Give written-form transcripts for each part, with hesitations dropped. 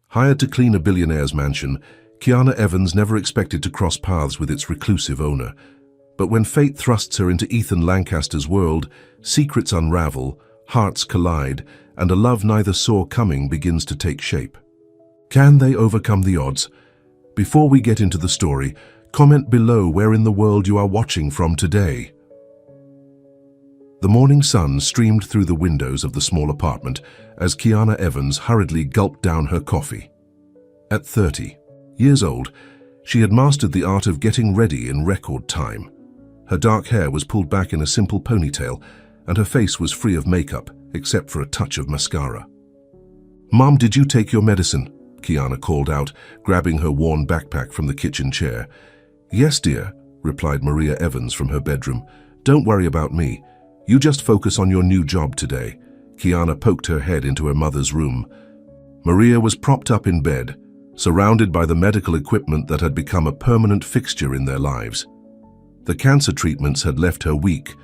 Hired to clean a billionaire's mansion, Kiana Evans never expected to cross paths with its reclusive owner. But when fate thrusts her into Ethan Lancaster's world, secrets unravel, hearts collide, and a love neither saw coming begins to take shape. Can they overcome the odds? Before we get into the story, comment below where in the world you are watching from today. The morning sun streamed through the windows of the small apartment as Kiana Evans hurriedly gulped down her coffee. At 30 years old, she had mastered the art of getting ready in record time. Her dark hair was pulled back in a simple ponytail, and her face was free of makeup, except for a touch of mascara. "Mom, did you take your medicine?" Kiana called out, grabbing her worn backpack from the kitchen chair. "Yes, dear," replied Maria Evans from her bedroom. "Don't worry about me. You just focus on your new job today." Kiana poked her head into her mother's room. Maria was propped up in bed, surrounded by the medical equipment that had become a permanent fixture in their lives. The cancer treatments had left her weak,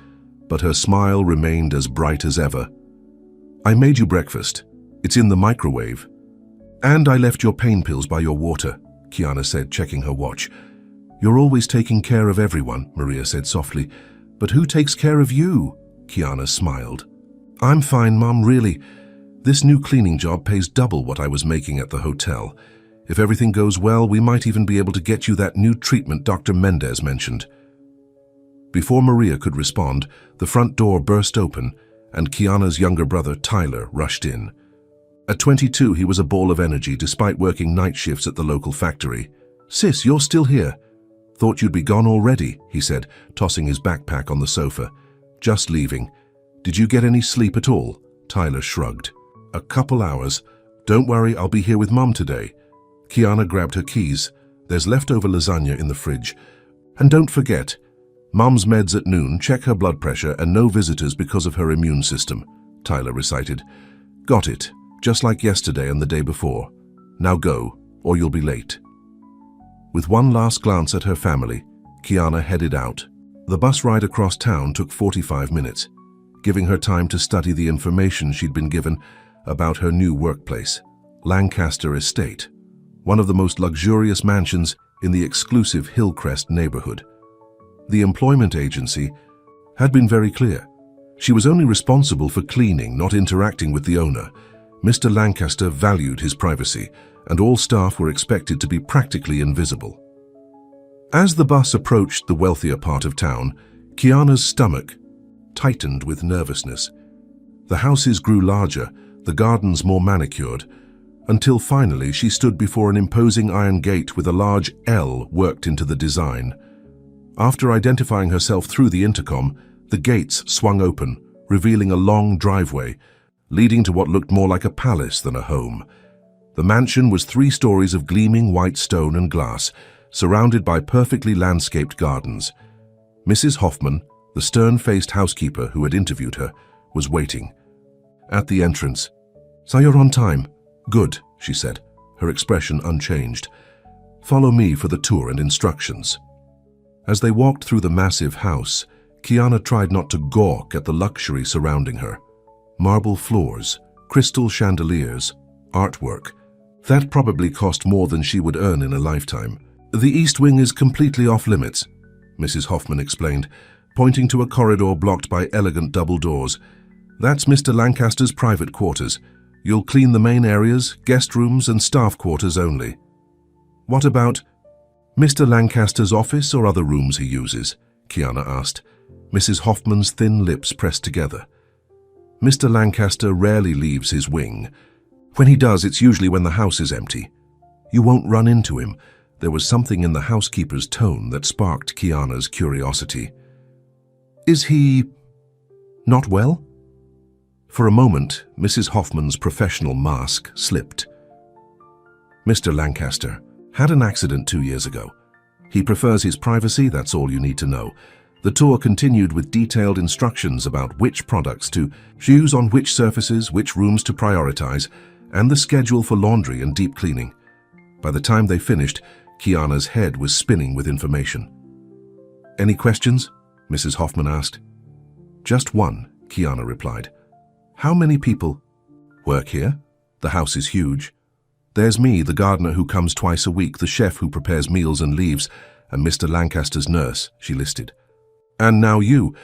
but her smile remained as bright as ever. "I made you breakfast. It's in the microwave. And I left your pain pills by your water," Kiana said, checking her watch. "You're always taking care of everyone," Maria said softly. "But who takes care of you?" Kiana smiled. "I'm fine, Mom, really. This new cleaning job pays double what I was making at the hotel. If everything goes well, we might even be able to get you that new treatment Dr. Mendez mentioned." Before Maria could respond, the front door burst open, and Kiana's younger brother, Tyler, rushed in. At 22, he was a ball of energy despite working night shifts at the local factory. "Sis, you're still here. Thought you'd be gone already," he said, tossing his backpack on the sofa. "Just leaving. Did you get any sleep at all?" Tyler shrugged. "A couple hours. Don't worry, I'll be here with Mom today." Kiana grabbed her keys. "There's leftover lasagna in the fridge. And don't forget, Mom's meds at noon, check her blood pressure, and no visitors because of her immune system," Tyler recited. "Got it, just like yesterday and the day before. Now go, or you'll be late." With one last glance at her family, Kiana headed out. The bus ride across town took 45 minutes, giving her time to study the information she'd been given about her new workplace, Lancaster Estate, one of the most luxurious mansions in the exclusive Hillcrest neighborhood. The employment agency had been very clear. She was only responsible for cleaning, not interacting with the owner. Mr. Lancaster valued his privacy, and all staff were expected to be practically invisible. As the bus approached the wealthier part of town, Kiana's stomach tightened with nervousness. The houses grew larger, the gardens more manicured, until finally she stood before an imposing iron gate with a large L worked into the design. After identifying herself through the intercom, the gates swung open, revealing a long driveway, leading to what looked more like a palace than a home. The mansion was 3 stories of gleaming white stone and glass, surrounded by perfectly landscaped gardens. Mrs. Hoffman, the stern-faced housekeeper who had interviewed her, was waiting. At the entrance, "So you're on time." "Good," she said, her expression unchanged. "Follow me for the tour and instructions." As they walked through the massive house, Kiana tried not to gawk at the luxury surrounding her. Marble floors, crystal chandeliers, artwork. That probably cost more than she would earn in a lifetime. "The East Wing is completely off-limits," Mrs. Hoffman explained, pointing to a corridor blocked by elegant double doors. "That's Mr. Lancaster's private quarters. You'll clean the main areas, guest rooms, and staff quarters only." "What about Mr. Lancaster's office or other rooms he uses?" Kiana asked. Mrs. Hoffman's thin lips pressed together. "Mr. Lancaster rarely leaves his wing. When he does, it's usually when the house is empty. You won't run into him." There was something in the housekeeper's tone that sparked Kiana's curiosity. "Is he not well?" For a moment, Mrs. Hoffman's professional mask slipped. "Mr. Lancaster had an accident 2 years ago. He prefers his privacy, that's all you need to know." The tour continued with detailed instructions about which products to use on which surfaces, which rooms to prioritize, and the schedule for laundry and deep cleaning. By the time they finished, Kiana's head was spinning with information. "Any questions?" Mrs. Hoffman asked. "Just one," Kiana replied. "How many people work here? The house is huge." There's me, the gardener who comes twice a week, the chef who prepares meals and leaves, and Mr. Lancaster's nurse, she listed. And now you.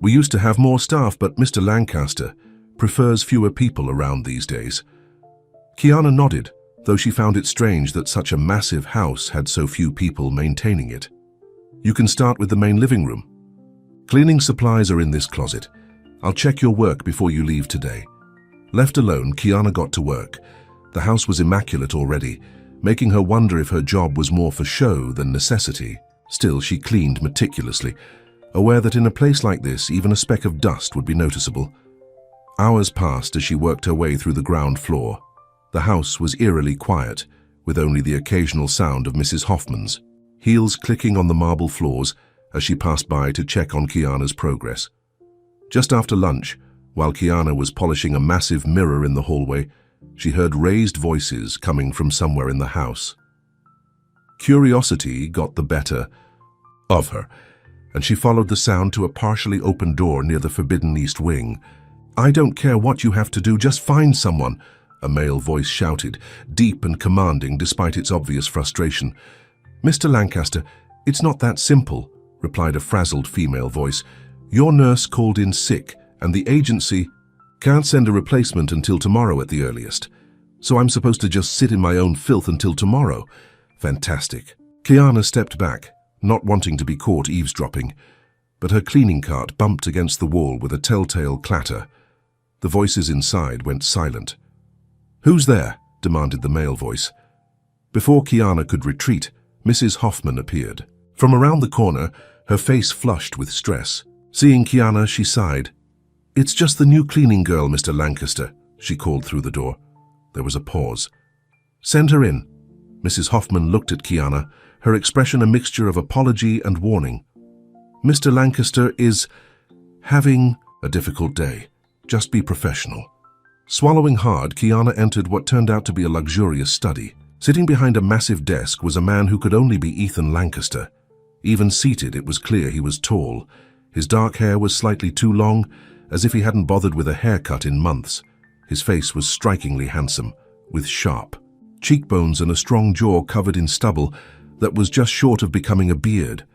We used to have more staff, but Mr. Lancaster prefers fewer people around these days. Kiana nodded, though she found it strange that such a massive house had so few people maintaining it. You can start with the main living room. Cleaning supplies are in this closet. I'll check your work before you leave today. Left alone, Kiana got to work. The house was immaculate already, making her wonder if her job was more for show than necessity. Still, she cleaned meticulously, aware that in a place like this, even a speck of dust would be noticeable. Hours passed as she worked her way through the ground floor. The house was eerily quiet, with only the occasional sound of Mrs. Hoffman's heels clicking on the marble floors as she passed by to check on Kiana's progress. Just after lunch, while Kiana was polishing a massive mirror in the hallway, she heard raised voices coming from somewhere in the house. Curiosity got the better of her, and she followed the sound to a partially open door near the forbidden east wing. "I don't care what you have to do, just find someone," a male voice shouted, deep and commanding despite its obvious frustration. "Mr. Lancaster, it's not that simple," replied a frazzled female voice. "Your nurse called in sick, and the agency can't send a replacement until tomorrow at the earliest. So I'm supposed to just sit in my own filth until tomorrow. Fantastic." Kiana stepped back, not wanting to be caught eavesdropping, but her cleaning cart bumped against the wall with a telltale clatter. The voices inside went silent. "Who's there?" demanded the male voice. Before Kiana could retreat, Mrs. Hoffman appeared. From around the corner, her face flushed with stress. Seeing Kiana, she sighed. "It's just the new cleaning girl, Mr. Lancaster," she called through the door. There was a pause. "Send her in." Mrs. Hoffman looked at Kiana, her expression a mixture of apology and warning. "Mr. Lancaster is having a difficult day. Just be professional." Swallowing hard, Kiana entered what turned out to be a luxurious study. Sitting behind a massive desk was a man who could only be Ethan Lancaster. Even seated, it was clear he was tall. His dark hair was slightly too long, as if he hadn't bothered with a haircut in months. His face was strikingly handsome, with sharp cheekbones and a strong jaw covered in stubble that was just short of becoming a beard.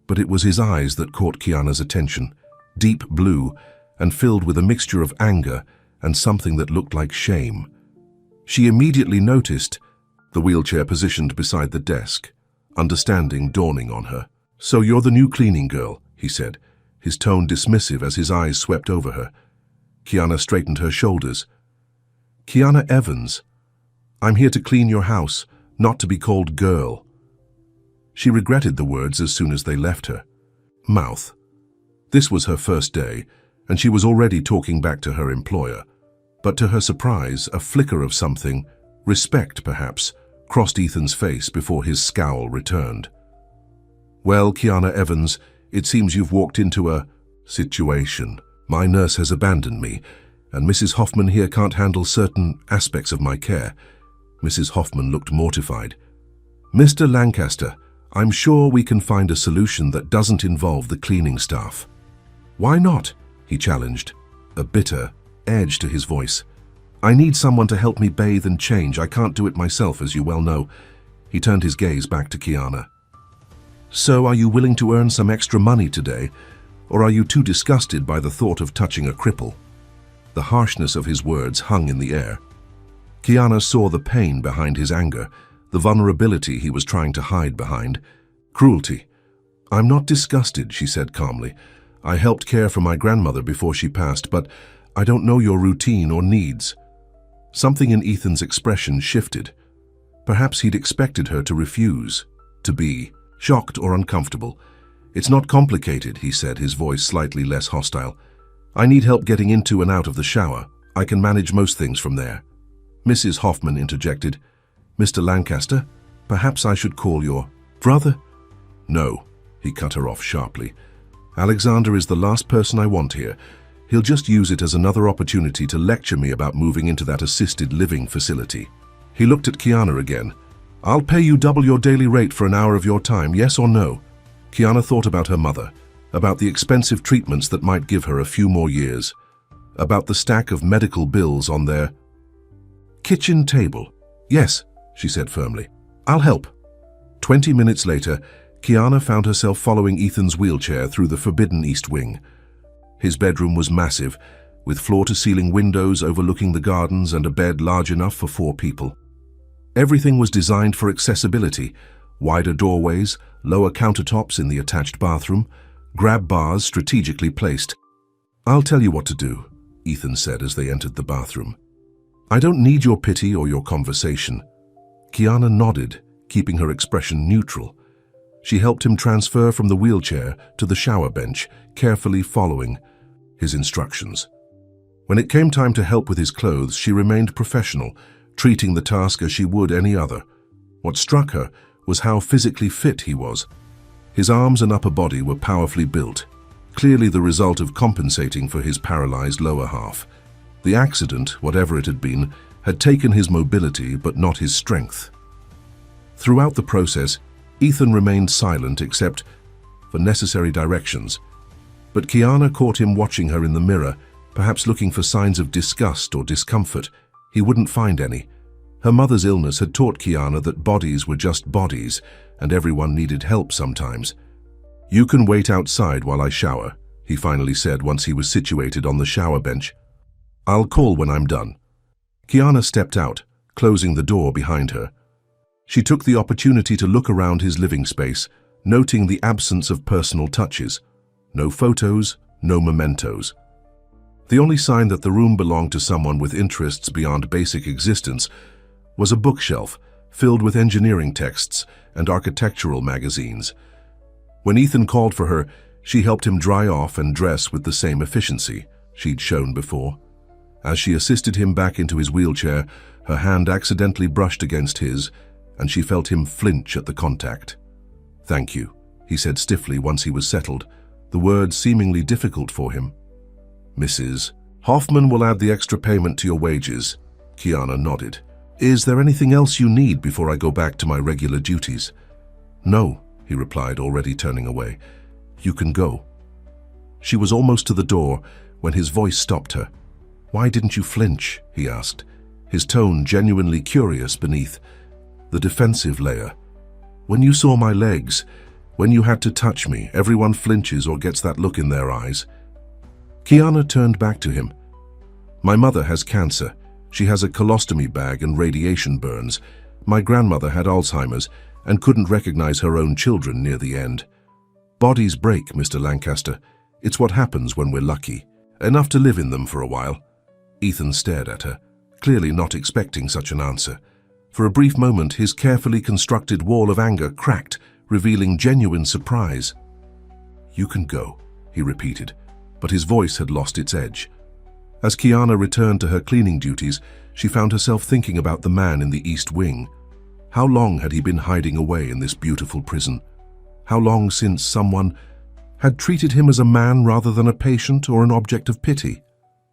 But it was his eyes that caught Kiana's attention, deep blue and filled with a mixture of anger and something that looked like shame. She immediately noticed the wheelchair positioned beside the desk, understanding dawning on her. "So you're the new cleaning girl," he said, his tone dismissive as his eyes swept over her. Kiana straightened her shoulders. "Kiana Evans. I'm here to clean your house, not to be called girl." She regretted the words as soon as they left her mouth. This was her first day, and she was already talking back to her employer. But to her surprise, a flicker of something, respect perhaps, crossed Ethan's face before his scowl returned. "Well, Kiana Evans, it seems you've walked into a situation. My nurse has abandoned me, and Mrs. Hoffman here can't handle certain aspects of my care." Mrs. Hoffman looked mortified. "Mr. Lancaster, I'm sure we can find a solution that doesn't involve the cleaning staff." "Why not?" he challenged, a bitter edge to his voice. "I need someone to help me bathe and change. I can't do it myself, as you well know." He turned his gaze back to Kiana. "So are you willing to earn some extra money today, or are you too disgusted by the thought of touching a cripple?" The harshness of his words hung in the air. Kiana saw the pain behind his anger, the vulnerability he was trying to hide behind. Cruelty. "I'm not disgusted," she said calmly. "I helped care for my grandmother before she passed, but I don't know your routine or needs." Something in Ethan's expression shifted. Perhaps he'd expected her to refuse, to be shocked or uncomfortable. "It's not complicated," he said, his voice slightly less hostile. "I need help getting into and out of the shower. I can manage most things from there." Mrs. Hoffman interjected. "Mr. Lancaster, perhaps I should call your brother?" "No," he cut her off sharply. "Alexander is the last person I want here. He'll just use it as another opportunity to lecture me about moving into that assisted living facility." He looked at Kiana again. "I'll pay you double your daily rate for an hour of your time, yes or no?" Kiana thought about her mother, about the expensive treatments that might give her a few more years, about the stack of medical bills on their kitchen table. "Yes," she said firmly. "I'll help." 20 minutes later, Kiana found herself following Ethan's wheelchair through the forbidden East Wing. His bedroom was massive, with floor-to-ceiling windows overlooking the gardens and a bed large enough for 4 people. Everything was designed for accessibility: wider doorways, lower countertops in the attached bathroom, grab bars strategically placed. "I'll tell you what to do," Ethan said as they entered the bathroom. "I don't need your pity or your conversation." Kiana nodded, keeping her expression neutral. She helped him transfer from the wheelchair to the shower bench, carefully following his instructions. When it came time to help with his clothes, she remained professional, treating the task as she would any other. What struck her was how physically fit he was. His arms and upper body were powerfully built, clearly the result of compensating for his paralyzed lower half. The accident, whatever it had been, had taken his mobility but not his strength. Throughout the process, Ethan remained silent except for necessary directions. But Kiana caught him watching her in the mirror, perhaps looking for signs of disgust or discomfort. He wouldn't find any. Her mother's illness had taught Kiana that bodies were just bodies, and everyone needed help sometimes. "You can wait outside while I shower," he finally said once he was situated on the shower bench. "I'll call when I'm done." Kiana stepped out, closing the door behind her. She took the opportunity to look around his living space, noting the absence of personal touches. No photos, no mementos. The only sign that the room belonged to someone with interests beyond basic existence was a bookshelf filled with engineering texts and architectural magazines. When Ethan called for her, she helped him dry off and dress with the same efficiency she'd shown before. As she assisted him back into his wheelchair, her hand accidentally brushed against his, and she felt him flinch at the contact. "Thank you," he said stiffly once he was settled, the words seemingly difficult for him. "Mrs. Hoffman will add the extra payment to your wages." Kiana nodded. "Is there anything else you need before I go back to my regular duties?" "No," he replied, already turning away. "You can go." She was almost to the door when his voice stopped her. "Why didn't you flinch?" he asked, his tone genuinely curious beneath the defensive layer. "When you saw my legs, when you had to touch me, everyone flinches or gets that look in their eyes." Kiana turned back to him. "My mother has cancer. She has a colostomy bag and radiation burns. My grandmother had Alzheimer's and couldn't recognize her own children near the end. Bodies break, Mr. Lancaster. It's what happens when we're lucky. Enough to live in them for a while." Ethan stared at her, clearly not expecting such an answer. For a brief moment, his carefully constructed wall of anger cracked, revealing genuine surprise. "You can go," he repeated, but his voice had lost its edge. As Kiana returned to her cleaning duties, she found herself thinking about the man in the East Wing. How long had he been hiding away in this beautiful prison? How long since someone had treated him as a man rather than a patient or an object of pity?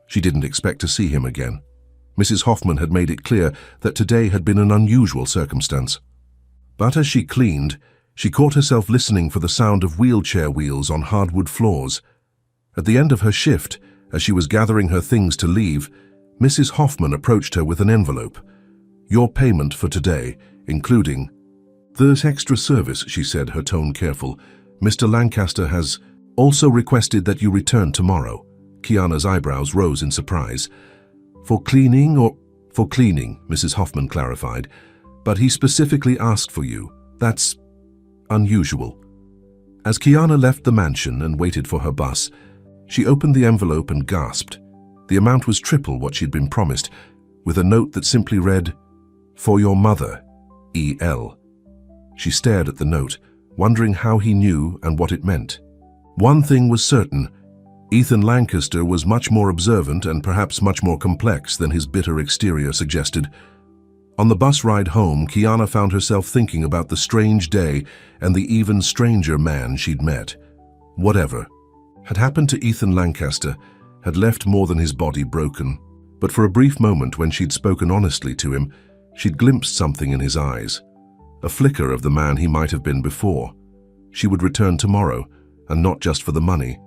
She didn't expect to see him again. Mrs. Hoffman had made it clear that today had been an unusual circumstance. But as she cleaned, she caught herself listening for the sound of wheelchair wheels on hardwood floors. At the end of her shift, as she was gathering her things to leave, Mrs. Hoffman approached her with an envelope. "Your payment for today, including..." "There's extra service," she said, her tone careful. "Mr. Lancaster has also requested that you return tomorrow." Kiana's eyebrows rose in surprise. "For cleaning or..." "For cleaning," Mrs. Hoffman clarified. "But he specifically asked for you. That's unusual." As Kiana left the mansion and waited for her bus, she opened the envelope and gasped. The amount was triple what she'd been promised, with a note that simply read, "For your mother, E.L." She stared at the note, wondering how he knew and what it meant. One thing was certain: Ethan Lancaster was much more observant and perhaps much more complex than his bitter exterior suggested. On the bus ride home, Kiana found herself thinking about the strange day and the even stranger man she'd met. Whatever had happened to Ethan Lancaster had left more than his body broken. But for a brief moment, when she'd spoken honestly to him, she'd glimpsed something in his eyes. A flicker of the man he might have been before. She would return tomorrow, and not just for the money.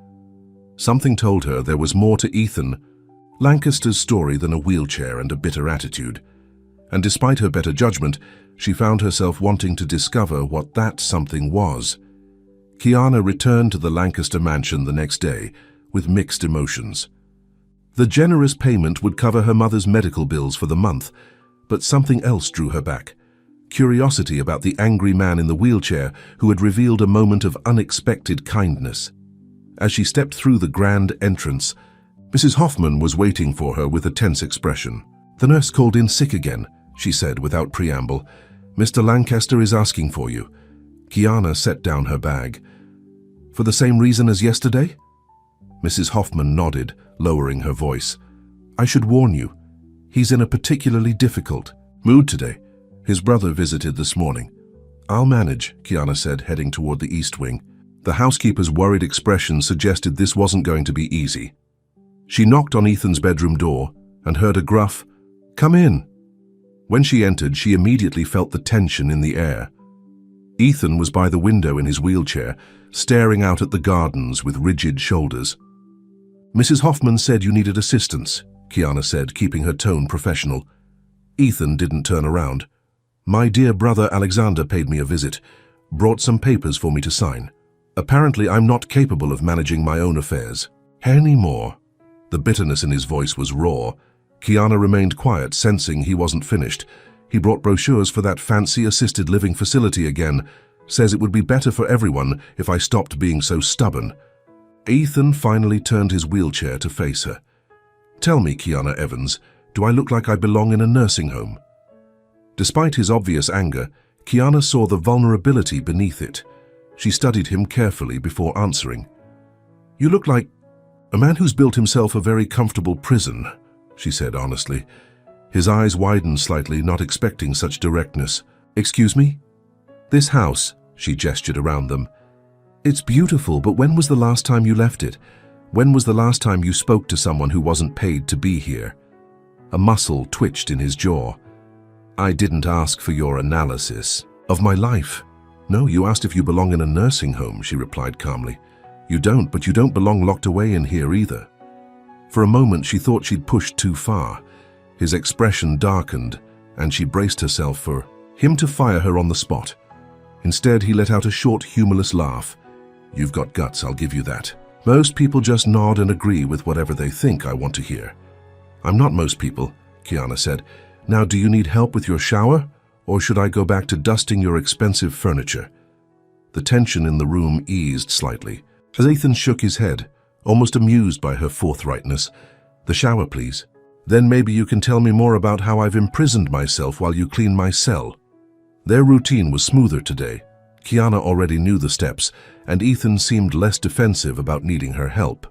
Something told her there was more to Ethan Lancaster's story than a wheelchair and a bitter attitude. and despite her better judgment, she found herself wanting to discover what that something was. Kiana returned to the Lancaster mansion the next day with mixed emotions. The generous payment would cover her mother's medical bills for the month, but something else drew her back. Curiosity about the angry man in the wheelchair who had revealed a moment of unexpected kindness. As she stepped through the grand entrance, Mrs. Hoffman was waiting for her with a tense expression. "The nurse called in sick again," she said without preamble. "Mr. Lancaster is asking for you." Kiana set down her bag. "For the same reason as yesterday?" Mrs. Hoffman nodded, lowering her voice. "I should warn you, he's in a particularly difficult mood today. His brother visited this morning." "I'll manage," Kiana said, heading toward the east wing. The housekeeper's worried expression suggested this wasn't going to be easy. She knocked on Ethan's bedroom door and heard a gruff, "Come in." When she entered, she immediately felt the tension in the air. Ethan was by the window in his wheelchair, staring out at the gardens with rigid shoulders. "Mrs. Hoffman said you needed assistance," Kiana said, keeping her tone professional. Ethan didn't turn around. "My dear brother Alexander paid me a visit, brought some papers for me to sign. Apparently I'm not capable of managing my own affairs anymore." The bitterness in his voice was raw. Kiana remained quiet, sensing he wasn't finished. "He brought brochures for that fancy assisted living facility again. Says it would be better for everyone if I stopped being so stubborn." Ethan finally turned his wheelchair to face her. "Tell me, Kiana Evans, do I look like I belong in a nursing home?" Despite his obvious anger, Kiana saw the vulnerability beneath it. She studied him carefully before answering. "You look like a man who's built himself a very comfortable prison," she said honestly. His eyes widened slightly, not expecting such directness. "Excuse me?" "This house," she gestured around them. "It's beautiful, but when was the last time you left it? When was the last time you spoke to someone who wasn't paid to be here?" A muscle twitched in his jaw. "I didn't ask for your analysis of my life." "No, you asked if you belong in a nursing home," she replied calmly. "You don't, but you don't belong locked away in here either." For a moment, she thought she'd pushed too far. His expression darkened, and she braced herself for him to fire her on the spot. Instead, he let out a short, humorless laugh. "You've got guts, I'll give you that. Most people just nod and agree with whatever they think I want to hear." "I'm not most people," Kiana said. "Now, do you need help with your shower, or should I go back to dusting your expensive furniture?" The tension in the room eased slightly, as Ethan shook his head, almost amused by her forthrightness. "The shower, please. Then maybe you can tell me more about how I've imprisoned myself while you clean my cell." Their routine was smoother today. Kiana already knew the steps, and Ethan seemed less defensive about needing her help.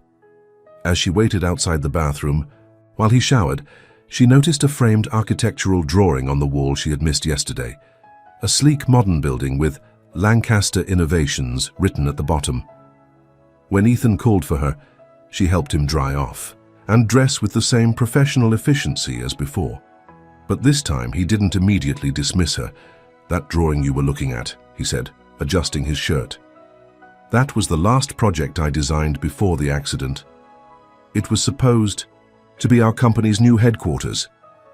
As she waited outside the bathroom, while he showered, she noticed a framed architectural drawing on the wall she had missed yesterday. A sleek modern building with Lancaster Innovations written at the bottom. When Ethan called for her, she helped him dry off and dress with the same professional efficiency as before. But this time he didn't immediately dismiss her. "That drawing you were looking at," he said, adjusting his shirt. "That was the last project I designed before the accident. It was supposed to be our company's new headquarters."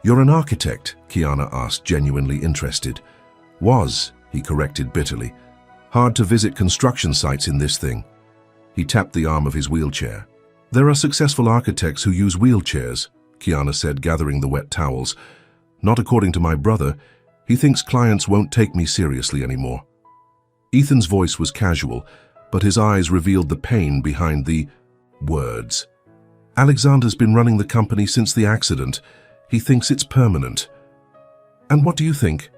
"You're an architect?" Kiana asked, genuinely interested. "Was," he corrected bitterly. "Hard to visit construction sites in this thing." He tapped the arm of his wheelchair. "There are successful architects who use wheelchairs," Kiana said, gathering the wet towels. "Not according to my brother. He thinks clients won't take me seriously anymore." Ethan's voice was casual, but his eyes revealed the pain behind the words. "Alexander's been running the company since the accident. He thinks it's permanent." "And what do you think?"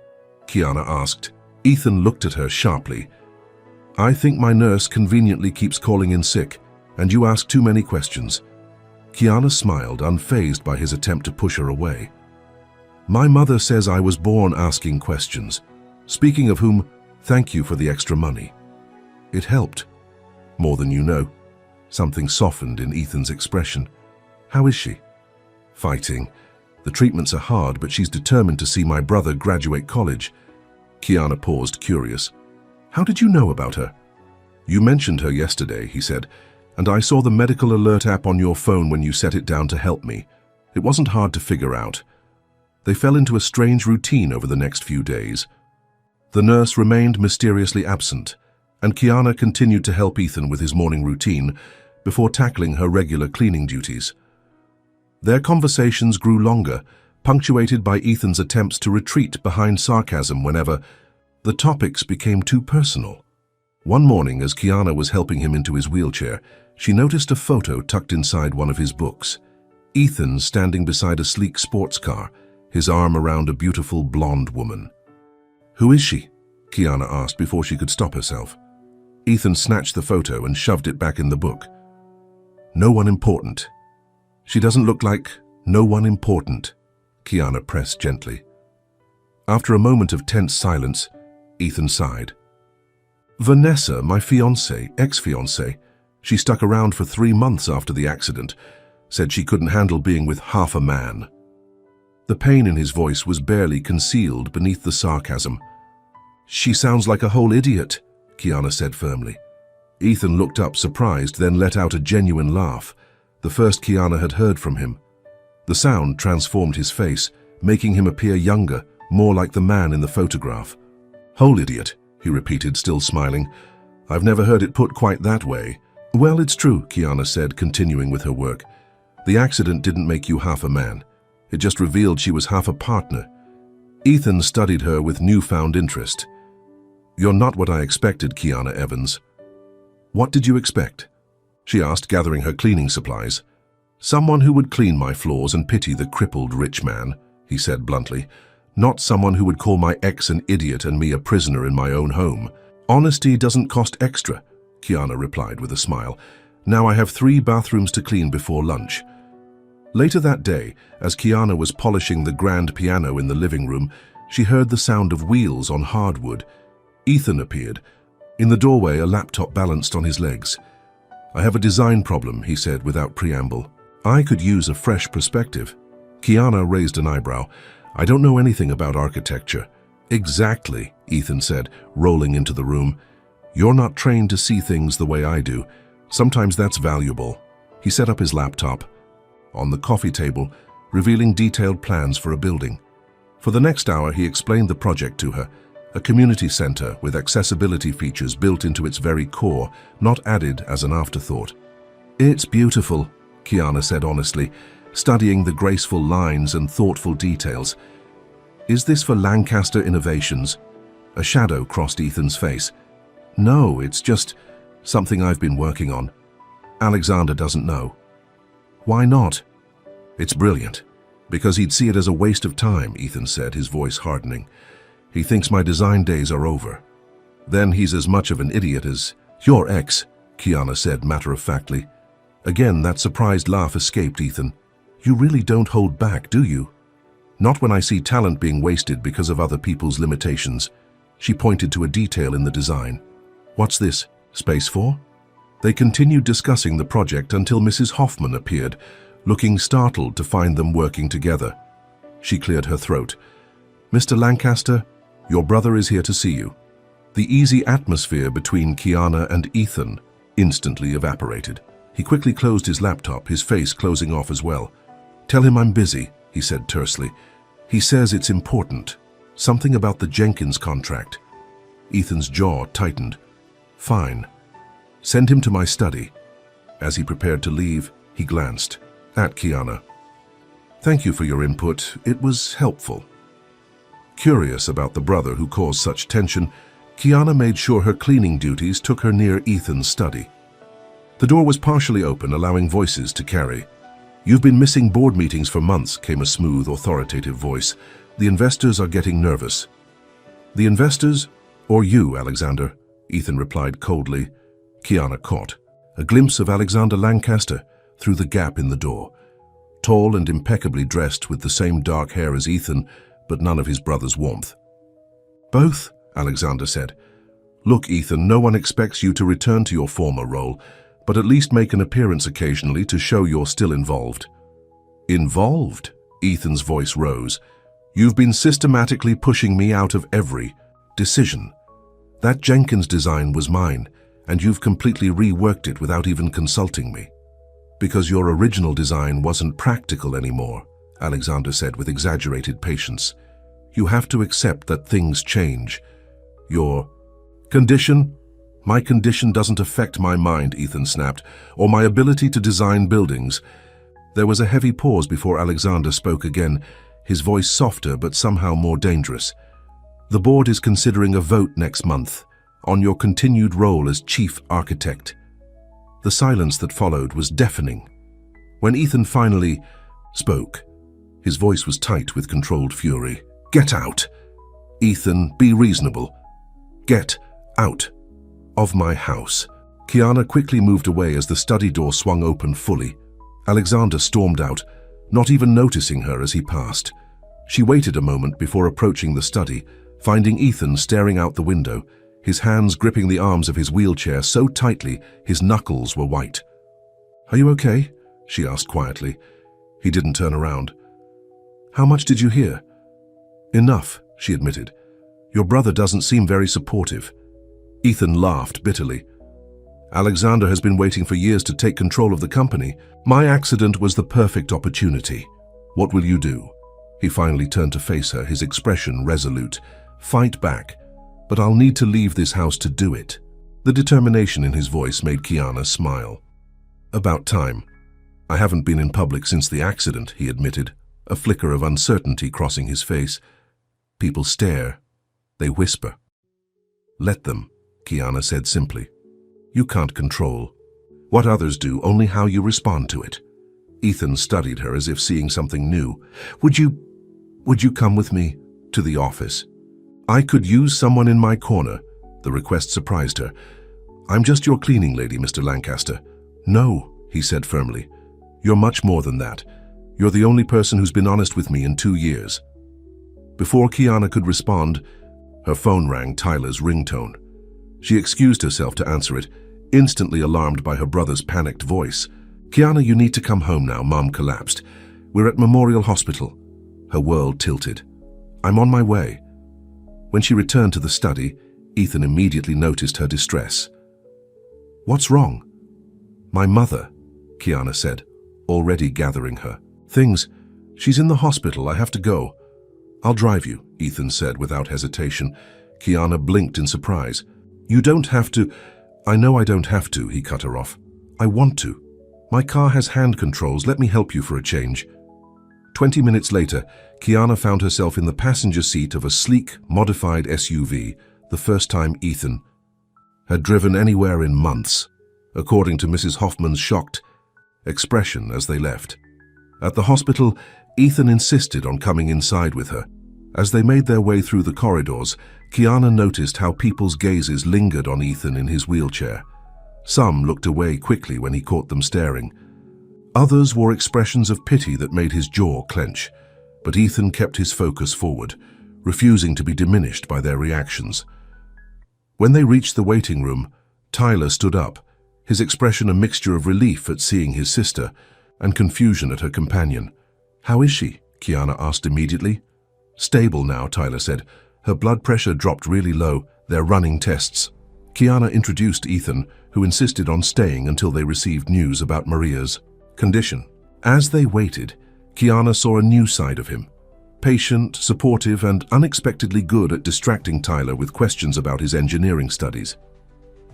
Kiana asked. Ethan looked at her sharply. "I think my nurse conveniently keeps calling in sick, and you ask too many questions." Kiana smiled, unfazed by his attempt to push her away. "My mother says I was born asking questions. Speaking of whom, thank you for the extra money. It helped. More than you know." Something softened in Ethan's expression. "How is she?" "Fighting. The treatments are hard, but she's determined to see my brother graduate college." Kiana paused, curious. "How did you know about her?" "You mentioned her yesterday," he said, "and I saw the medical alert app on your phone when you set it down to help me. It wasn't hard to figure out." They fell into a strange routine over the next few days. The nurse remained mysteriously absent, and Kiana continued to help Ethan with his morning routine before tackling her regular cleaning duties. Their conversations grew longer, punctuated by Ethan's attempts to retreat behind sarcasm whenever the topics became too personal. One morning, as Kiana was helping him into his wheelchair, she noticed a photo tucked inside one of his books. Ethan standing beside a sleek sports car, his arm around a beautiful blonde woman. "Who is she?" Kiana asked before she could stop herself. Ethan snatched the photo and shoved it back in the book. "No one important. She doesn't look like no one important," Kiana pressed gently. After a moment of tense silence, Ethan sighed. "Vanessa, my ex-fiancée, she stuck around for 3 months after the accident, said she couldn't handle being with half a man." The pain in his voice was barely concealed beneath the sarcasm. "She sounds like a whole idiot," Kiana said firmly. Ethan looked up surprised, then let out a genuine laugh, the first Kiana had heard from him. The sound transformed his face, making him appear younger, more like the man in the photograph. "Whole idiot," he repeated, still smiling. "I've never heard it put quite that way." "Well, it's true," Kiana said, continuing with her work. "The accident didn't make you half a man. It just revealed she was half a partner." Ethan studied her with newfound interest. "You're not what I expected, Kiana Evans." "What did you expect?" she asked, gathering her cleaning supplies. "Someone who would clean my floors and pity the crippled rich man," he said bluntly. "Not someone who would call my ex an idiot and me a prisoner in my own home." "Honesty doesn't cost extra," Kiana replied with a smile. "Now I have 3 bathrooms to clean before lunch." Later that day, as Kiana was polishing the grand piano in the living room, she heard the sound of wheels on hardwood. Ethan appeared. In the doorway, a laptop balanced on his legs. "I have a design problem," he said without preamble. "I could use a fresh perspective." Kiana raised an eyebrow. "I don't know anything about architecture." "Exactly," Ethan said, rolling into the room. "You're not trained to see things the way I do. Sometimes that's valuable." He set up his laptop on the coffee table, revealing detailed plans for a building. For the next hour, he explained the project to her, a community center with accessibility features built into its very core, not added as an afterthought. "It's beautiful," Kiana said honestly, studying the graceful lines and thoughtful details. "Is this for Lancaster Innovations?" A shadow crossed Ethan's face. "No, it's just something I've been working on. Alexander doesn't know." "Why not?" "It's brilliant." "Because he'd see it as a waste of time," Ethan said, his voice hardening. "He thinks my design days are over. Then he's as much of an idiot as your ex," Kiana said matter-of-factly. Again, that surprised laugh escaped Ethan. "You really don't hold back, do you?" "Not when I see talent being wasted because of other people's limitations." She pointed to a detail in the design. "What's this? Space for?" They continued discussing the project until Mrs. Hoffman appeared, looking startled to find them working together. She cleared her throat. "Mr. Lancaster, your brother is here to see you." The easy atmosphere between Kiana and Ethan instantly evaporated. He quickly closed his laptop, his face closing off as well. "Tell him I'm busy," he said tersely. "He says it's important. Something about the Jenkins contract." Ethan's jaw tightened. "Fine. Send him to my study." As he prepared to leave, he glanced at Kiana. "Thank you for your input. It was helpful." Curious about the brother who caused such tension, Kiana made sure her cleaning duties took her near Ethan's study. The door was partially open, allowing voices to carry. "You've been missing board meetings for months," came a smooth, authoritative voice. "The investors are getting nervous." "The investors? Or you, Alexander?" Ethan replied coldly. Kiana caught a glimpse of Alexander Lancaster through the gap in the door. Tall and impeccably dressed with the same dark hair as Ethan, but none of his brother's warmth. "Both," Alexander said. "Look, Ethan, no one expects you to return to your former role, but at least make an appearance occasionally to show you're still involved." "Involved?" Ethan's voice rose. "You've been systematically pushing me out of every decision. That Jenkins design was mine, and you've completely reworked it without even consulting me. Because your original design wasn't practical anymore," Alexander said with exaggerated patience. You have to accept that things change. Your condition? My condition doesn't affect my mind, Ethan snapped, or my ability to design buildings. There was a heavy pause before Alexander spoke again, his voice softer but somehow more dangerous. The board is considering a vote next month on your continued role as chief architect. The silence that followed was deafening. When Ethan finally spoke, his voice was tight with controlled fury. Get out! Ethan, be reasonable. Get out of my house. Kiana quickly moved away as the study door swung open fully. Alexander stormed out, not even noticing her as he passed. She waited a moment before approaching the study, finding Ethan staring out the window, his hands gripping the arms of his wheelchair so tightly his knuckles were white. Are you okay? She asked quietly. He didn't turn around. How much did you hear? Enough, she admitted. Your brother doesn't seem very supportive. Ethan laughed bitterly. Alexander has been waiting for years to take control of the company. My accident was the perfect opportunity. What will you do? He finally turned to face her, his expression resolute. Fight back, but I'll need to leave this house to do it. The determination in his voice made Kiana smile. About time. I haven't been in public since the accident, he admitted, a flicker of uncertainty crossing his face. People stare. They whisper. Let them, Kiana said simply. You can't control what others do, only how you respond to it. Ethan studied her as if seeing something new. Would you come with me to the office? I could use someone in my corner. The request surprised her. I'm just your cleaning lady, Mr. Lancaster. No, he said firmly. You're much more than that. You're the only person who's been honest with me in 2 years. Before Kiana could respond, her phone rang Tyler's ringtone. She excused herself to answer it, instantly alarmed by her brother's panicked voice. Kiana, you need to come home now, Mom collapsed. We're at Memorial Hospital. Her world tilted. I'm on my way. When she returned to the study, Ethan immediately noticed her distress. What's wrong? My mother, Kiana said, already gathering her. She's in the hospital, I have to go. I'll drive you, Ethan said without hesitation. Kiana blinked in surprise. You don't have to. I know I don't have to, he cut her off. I want to. My car has hand controls, let me help you for a change. 20 minutes later, Kiana found herself in the passenger seat of a sleek, modified SUV, the first time Ethan had driven anywhere in months, according to Mrs. Hoffman's shocked expression as they left. At the hospital, Ethan insisted on coming inside with her. As they made their way through the corridors, Kiana noticed how people's gazes lingered on Ethan in his wheelchair. Some looked away quickly when he caught them staring. Others wore expressions of pity that made his jaw clench, but Ethan kept his focus forward, refusing to be diminished by their reactions. When they reached the waiting room, Tyler stood up, his expression a mixture of relief at seeing his sister and confusion at her companion. How is she? Kiana asked immediately. Stable now, Tyler said. Her blood pressure dropped really low. They're running tests. Kiana introduced Ethan, who insisted on staying until they received news about Maria's condition. As they waited, Kiana saw a new side of him. Patient, supportive, and unexpectedly good at distracting Tyler with questions about his engineering studies.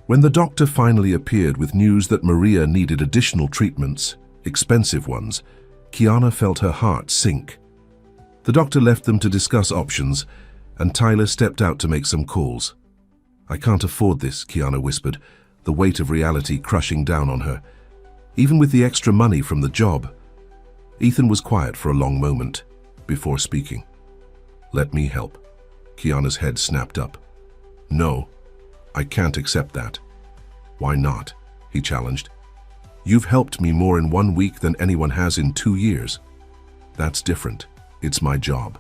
When the doctor finally appeared with news that Maria needed additional treatments, expensive ones, Kiana felt her heart sink. The doctor left them to discuss options, and Tyler stepped out to make some calls. I can't afford this, Kiana whispered, the weight of reality crushing down on her. Even with the extra money from the job. Ethan was quiet for a long moment before speaking. Let me help. Kiana's head snapped up. No, I can't accept that. Why not? He challenged. You've helped me more in 1 week than anyone has in 2 years. That's different. It's my job.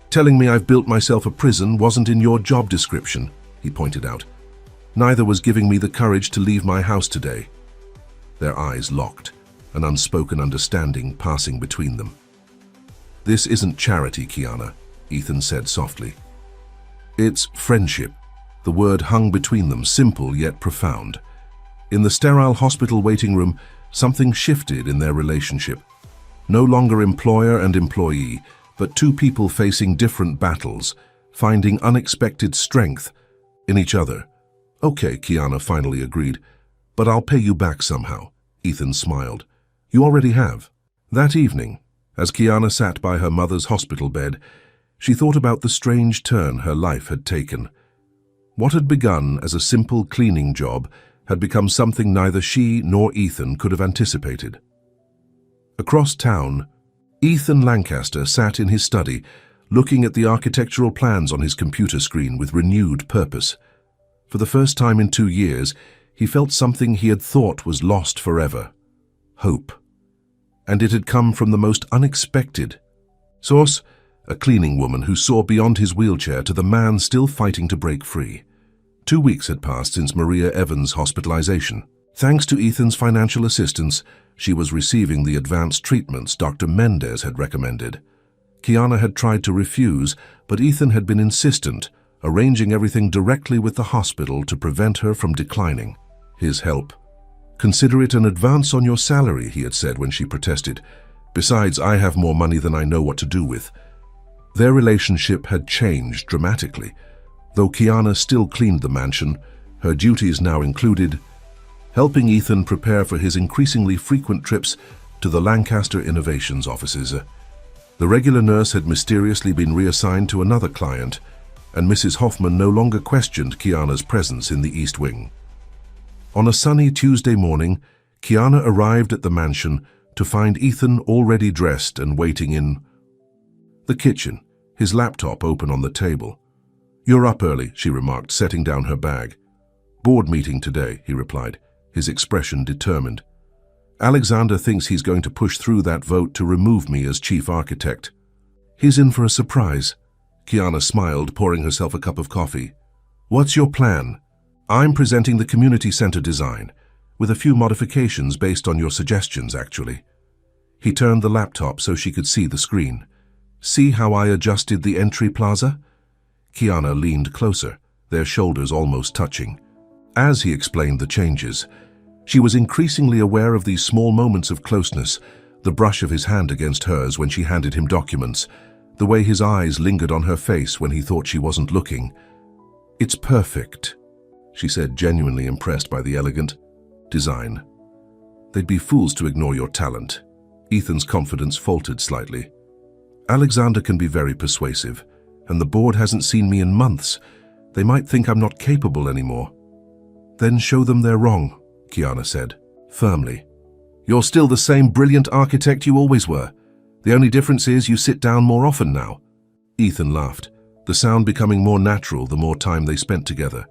Telling me I've built myself a prison wasn't in your job description, he pointed out. Neither was giving me the courage to leave my house today. Their eyes locked, an unspoken understanding passing between them. This isn't charity, Kiana, Ethan said softly. It's friendship. The word hung between them, simple yet profound. In the sterile hospital waiting room, something shifted in their relationship. No longer employer and employee, but two people facing different battles, finding unexpected strength in each other. Okay, Kiana finally agreed. But I'll pay you back somehow. Ethan smiled. You already have. That evening, as Kiana sat by her mother's hospital bed, she thought about the strange turn her life had taken. What had begun as a simple cleaning job had become something neither she nor Ethan could have anticipated. Across town, Ethan Lancaster sat in his study, looking at the architectural plans on his computer screen with renewed purpose. For the first time in 2 years, he felt something he had thought was lost forever: hope. And it had come from the most unexpected source, a cleaning woman who saw beyond his wheelchair to the man still fighting to break free. 2 weeks had passed since Maria Evans' hospitalization. Thanks to Ethan's financial assistance, she was receiving the advanced treatments Dr. Mendez had recommended. Kiana had tried to refuse, but Ethan had been insistent, arranging everything directly with the hospital to prevent her from declining his help. "Consider it an advance on your salary," he had said when she protested. "Besides, I have more money than I know what to do with." Their relationship had changed dramatically. Though Kiana still cleaned the mansion, her duties now included helping Ethan prepare for his increasingly frequent trips to the Lancaster Innovations offices. The regular nurse had mysteriously been reassigned to another client, and Mrs. Hoffman no longer questioned Kiana's presence in the East Wing. On a sunny Tuesday morning, Kiana arrived at the mansion to find Ethan already dressed and waiting in the kitchen, his laptop open on the table. "You're up early," she remarked, setting down her bag. "Board meeting today," he replied, his expression determined. "Alexander thinks he's going to push through that vote to remove me as chief architect. He's in for a surprise." Kiana smiled, pouring herself a cup of coffee. "What's your plan?" "I'm presenting the community center design, with a few modifications based on your suggestions, actually." He turned the laptop so she could see the screen. "See how I adjusted the entry plaza?" Kiana leaned closer, their shoulders almost touching. As he explained the changes, she was increasingly aware of these small moments of closeness, the brush of his hand against hers when she handed him documents, the way his eyes lingered on her face when he thought she wasn't looking. "It's perfect," she said, genuinely impressed by the elegant design. "They'd be fools to ignore your talent." Ethan's confidence faltered slightly. "Alexander can be very persuasive, and the board hasn't seen me in months. They might think I'm not capable anymore." "Then show them they're wrong," Kiana said, firmly. "You're still the same brilliant architect you always were. The only difference is you sit down more often now." Ethan laughed, the sound becoming more natural the more time they spent together.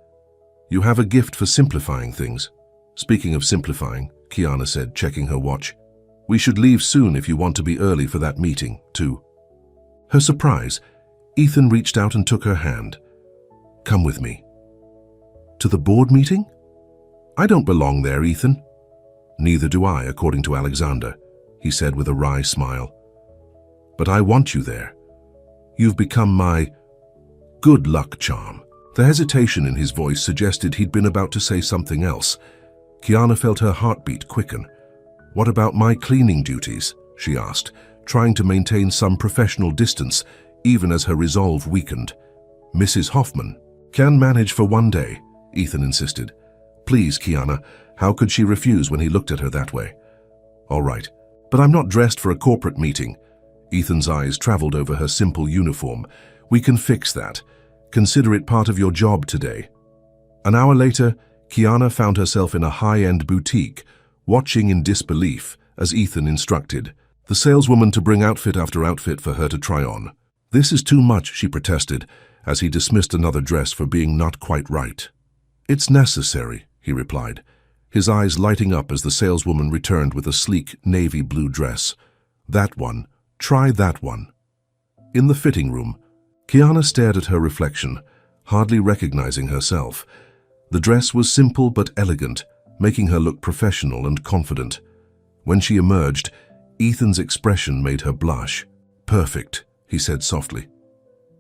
"You have a gift for simplifying things." "Speaking of simplifying," Kiana said, checking her watch, "we should leave soon if you want to be early for that meeting, too." Her surprise, Ethan reached out and took her hand. "Come with me." "To the board meeting?" "I don't belong there, Ethan." "Neither do I, according to Alexander," he said with a wry smile. "But I want you there. You've become my good luck charm." The hesitation in his voice suggested he'd been about to say something else. Kiana felt her heartbeat quicken. "What about my cleaning duties?" she asked, trying to maintain some professional distance, even as her resolve weakened. "Mrs. Hoffman can manage for one day," Ethan insisted. "Please, Kiana," how could she refuse when he looked at her that way? "All right, but I'm not dressed for a corporate meeting." Ethan's eyes traveled over her simple uniform. "We can fix that. Consider it part of your job today." An hour later, Kiana found herself in a high-end boutique, watching in disbelief as Ethan instructed the saleswoman to bring outfit after outfit for her to try on. "This is too much," she protested, as he dismissed another dress for being not quite right. "It's necessary," he replied, his eyes lighting up as the saleswoman returned with a sleek navy blue dress. "That one. Try that one." In the fitting room, Kiana stared at her reflection, hardly recognizing herself. The dress was simple but elegant, making her look professional and confident. When she emerged, Ethan's expression made her blush. "Perfect," he said softly.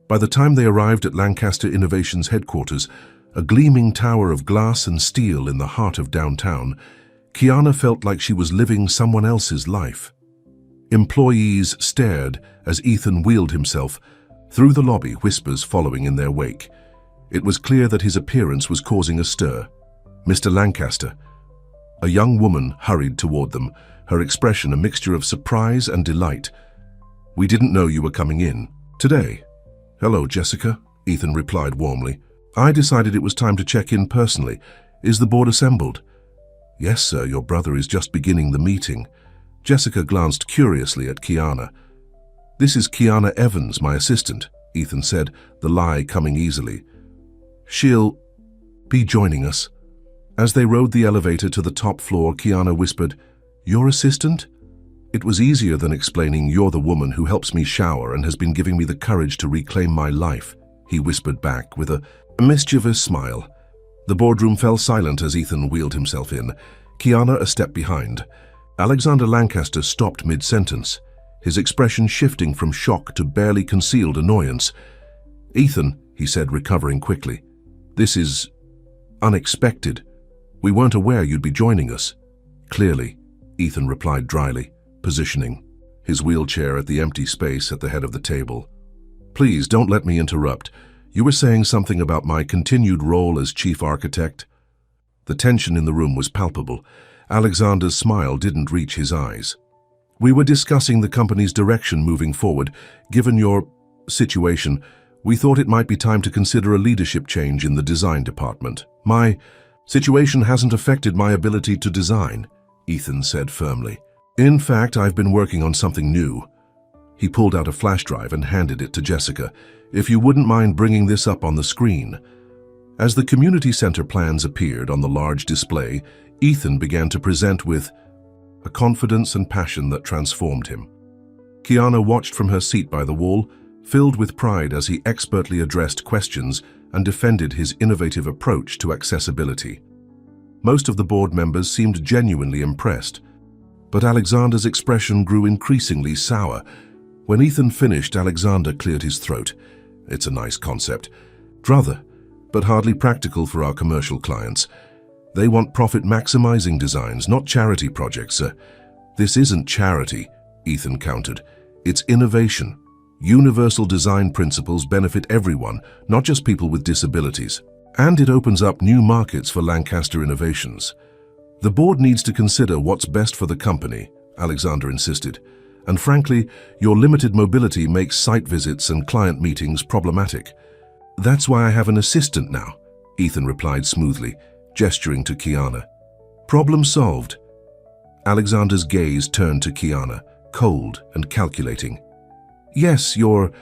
By the time they arrived at Lancaster Innovations headquarters, a gleaming tower of glass and steel in the heart of downtown, Kiana felt like she was living someone else's life. Employees stared as Ethan wheeled himself through the lobby, whispers following in their wake. It was clear that his appearance was causing a stir. "Mr. Lancaster." A young woman hurried toward them, her expression a mixture of surprise and delight. "We didn't know you were coming in today." "Hello, Jessica," Ethan replied warmly. "I decided it was time to check in personally. Is the board assembled?" "Yes, sir, your brother is just beginning the meeting." Jessica glanced curiously at Kiana. "This is Kiana Evans, my assistant," Ethan said, the lie coming easily. "She'll be joining us." As they rode the elevator to the top floor, Kiana whispered, "Your assistant?" "It was easier than explaining you're the woman who helps me shower and has been giving me the courage to reclaim my life," he whispered back with a mischievous smile. The boardroom fell silent as Ethan wheeled himself in, Kiana a step behind. Alexander Lancaster stopped mid-sentence, his expression shifting from shock to barely concealed annoyance. "Ethan," he said, recovering quickly, "this is unexpected. We weren't aware you'd be joining us." "Clearly," Ethan replied dryly, positioning his wheelchair at the empty space at the head of the table. "Please don't let me interrupt. You were saying something about my continued role as chief architect?" The tension in the room was palpable. Alexander's smile didn't reach his eyes. "We were discussing the company's direction moving forward. Given your situation, we thought it might be time to consider a leadership change in the design department." "My situation hasn't affected my ability to design," Ethan said firmly. "In fact, I've been working on something new." He pulled out a flash drive and handed it to Jessica. "If you wouldn't mind bringing this up on the screen." As the community center plans appeared on the large display, Ethan began to present with a confidence and passion that transformed him. Kiana watched from her seat by the wall, filled with pride as he expertly addressed questions and defended his innovative approach to accessibility. Most of the board members seemed genuinely impressed, but Alexander's expression grew increasingly sour. When Ethan finished, Alexander cleared his throat. "It's a nice concept. Rather, but hardly practical for our commercial clients. They want profit-maximizing designs, not charity projects, sir." "This isn't charity," Ethan countered. "It's innovation. Universal design principles benefit everyone, not just people with disabilities. And it opens up new markets for Lancaster innovations." "The board needs to consider what's best for the company," Alexander insisted. "And frankly, your limited mobility makes site visits and client meetings problematic." "That's why I have an assistant now," Ethan replied smoothly, gesturing to Kiana. "Problem solved." Alexander's gaze turned to Kiana, cold and calculating. "Yes, your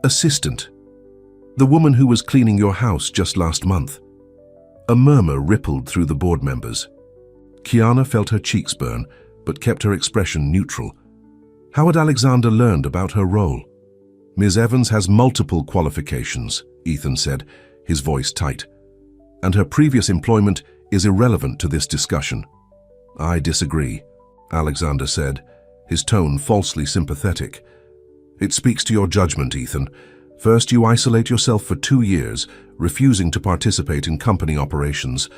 assistant. The woman who was cleaning your house just last month." A murmur rippled through the board members. Kiana felt her cheeks burn, but kept her expression neutral. How had Alexander learned about her role? "Ms. Evans has multiple qualifications," Ethan said, his voice tight. "And her previous employment is irrelevant to this discussion." "I disagree," Alexander said, his tone falsely sympathetic. "It speaks to your judgment, Ethan. First, you isolate yourself for 2 years, refusing to participate in company operations.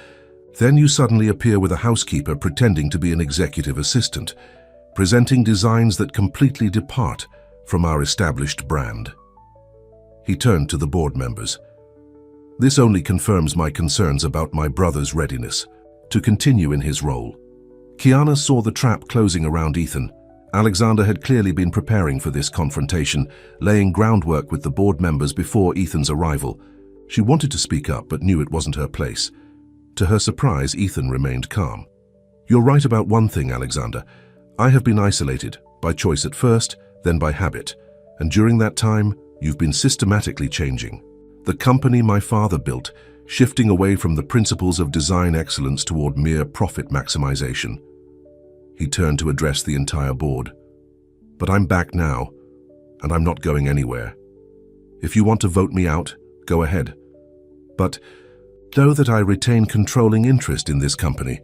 Then you suddenly appear with a housekeeper pretending to be an executive assistant, presenting designs that completely depart from our established brand." He turned to the board members. "This only confirms my concerns about my brother's readiness to continue in his role." Kiana saw the trap closing around Ethan. Alexander had clearly been preparing for this confrontation, laying groundwork with the board members before Ethan's arrival. She wanted to speak up, but knew it wasn't her place. To her surprise, Ethan remained calm. "You're right about one thing, Alexander. I have been isolated, by choice at first, then by habit. And during that time, you've been systematically changing. The company my father built, shifting away from the principles of design excellence toward mere profit maximization." He turned to address the entire board. "But I'm back now, and I'm not going anywhere. If you want to vote me out, go ahead. But know that I retain controlling interest in this company,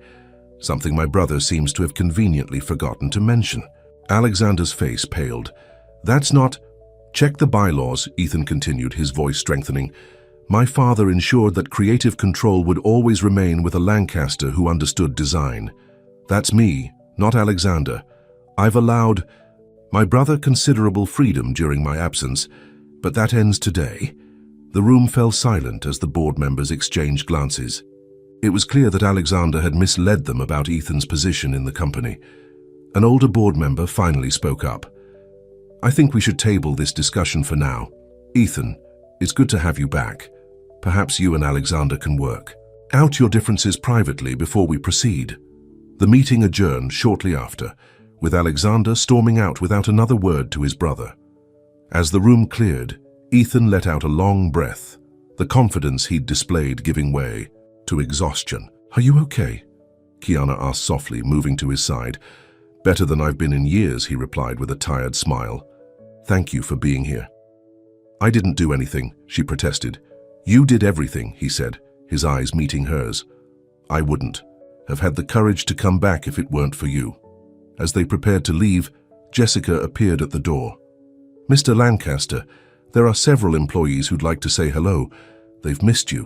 something my brother seems to have conveniently forgotten to mention." Alexander's face paled. "That's not—" "Check the bylaws," Ethan continued, his voice strengthening. "My father ensured that creative control would always remain with a Lancaster who understood design. That's me, not Alexander. I've allowed My brother considerable freedom during my absence, but that ends today. The room fell silent as the board members exchanged glances. It was clear that Alexander had misled them about Ethan's position in the company. An older board member finally spoke up. I think we should table this discussion for now. Ethan, it's good to have you back. Perhaps you and Alexander can work out your differences privately before we proceed. The meeting adjourned shortly after, with Alexander storming out without another word to his brother. As the room cleared, Ethan let out a long breath, the confidence he'd displayed giving way to exhaustion. Are you okay? Kiana asked softly, moving to his side. Better than I've been in years, he replied with a tired smile. Thank you for being here. I didn't do anything, she protested. You did everything, he said, his eyes meeting hers. I wouldn't have had the courage to come back if it weren't for you. As they prepared to leave, Jessica appeared at the door. Mr. Lancaster, there are several employees who'd like to say hello. They've missed you.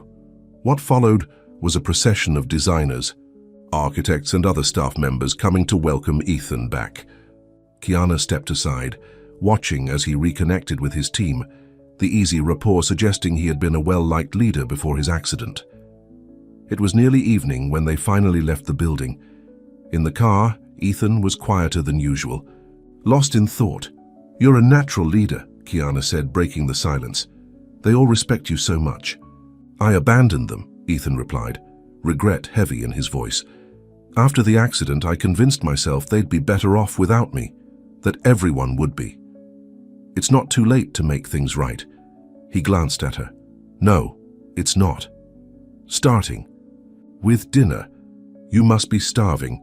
What followed was a procession of designers, architects and other staff members coming to welcome Ethan back. Kiana stepped aside, watching as he reconnected with his team, the easy rapport suggesting he had been a well-liked leader before his accident. It was nearly evening when they finally left the building. In the car, Ethan was quieter than usual, lost in thought. You're a natural leader, Kiana said, breaking the silence. They all respect you so much. I abandoned them, Ethan replied, regret heavy in his voice. After the accident, I convinced myself they'd be better off without me, that everyone would be. It's not too late to make things right. He glanced at her. No, it's not. Starting with dinner. You must be starving.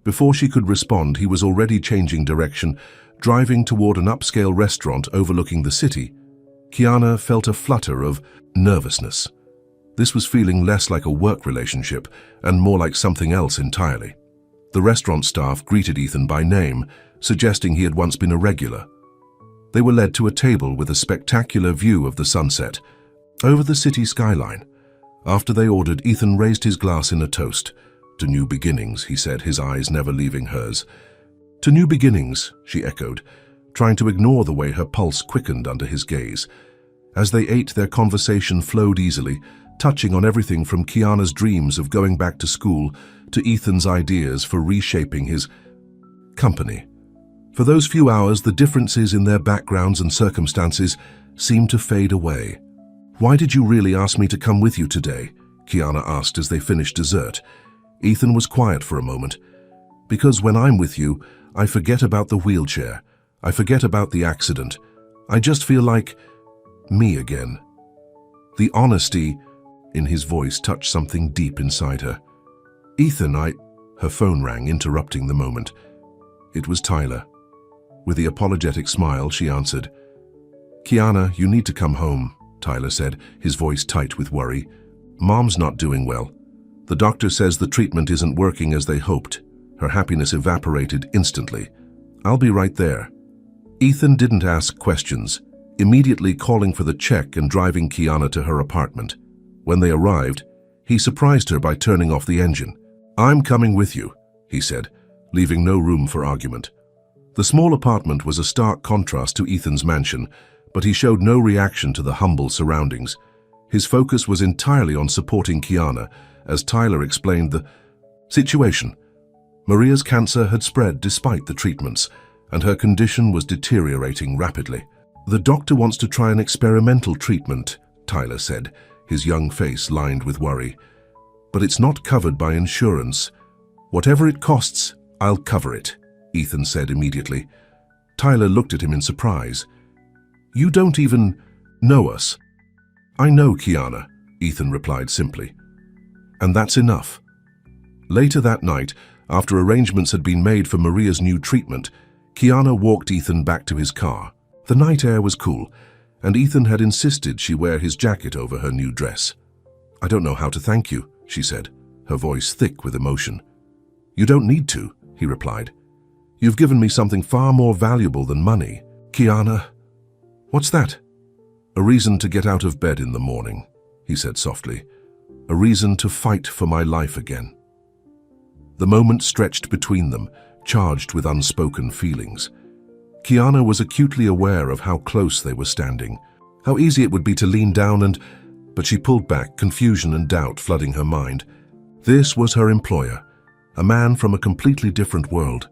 Before she could respond, he was already changing direction, driving toward an upscale restaurant overlooking the city. Kiana felt a flutter of nervousness. This was feeling less like a work relationship and more like something else entirely. The restaurant staff greeted Ethan by name, suggesting he had once been a regular. They were led to a table with a spectacular view of the sunset over the city skyline. After they ordered, Ethan raised his glass in a toast. To new beginnings, he said, his eyes never leaving hers. To new beginnings, she echoed, trying to ignore the way her pulse quickened under his gaze. As they ate, their conversation flowed easily, touching on everything from Kiana's dreams of going back to school to Ethan's ideas for reshaping his company. For those few hours, the differences in their backgrounds and circumstances seemed to fade away. Why did you really ask me to come with you today? Kiana asked as they finished dessert. Ethan was quiet for a moment. Because when I'm with you, I forget about the wheelchair. I forget about the accident. I just feel like me again. The honesty in his voice touched something deep inside her. Ethan, Her phone rang, interrupting the moment. It was Tyler. With the apologetic smile, she answered. Kiana, you need to come home, Tyler said, his voice tight with worry. Mom's not doing well. The doctor says the treatment isn't working as they hoped. Her happiness evaporated instantly. I'll be right there. Ethan didn't ask questions, immediately calling for the check and driving Kiana to her apartment. When they arrived, he surprised her by turning off the engine. I'm coming with you, he said, leaving no room for argument. The small apartment was a stark contrast to Ethan's mansion, but he showed no reaction to the humble surroundings. His focus was entirely on supporting Kiana, as Tyler explained the situation. Maria's cancer had spread despite the treatments, and her condition was deteriorating rapidly. The doctor wants to try an experimental treatment, Tyler said, his young face lined with worry. But it's not covered by insurance. Whatever it costs, I'll cover it, Ethan said immediately. Tyler looked at him in surprise. You don't even know us. I know, Kiana, Ethan replied simply. And that's enough. Later that night, after arrangements had been made for Maria's new treatment, Kiana walked Ethan back to his car. The night air was cool, and Ethan had insisted she wear his jacket over her new dress. I don't know how to thank you, she said, her voice thick with emotion. You don't need to, he replied. You've given me something far more valuable than money. Kiana, what's that? A reason to get out of bed in the morning, he said softly. A reason to fight for my life again. The moment stretched between them, charged with unspoken feelings. Kiana was acutely aware of how close they were standing, how easy it would be to lean down but she pulled back, confusion and doubt flooding her mind. This was her employer, a man from a completely different world.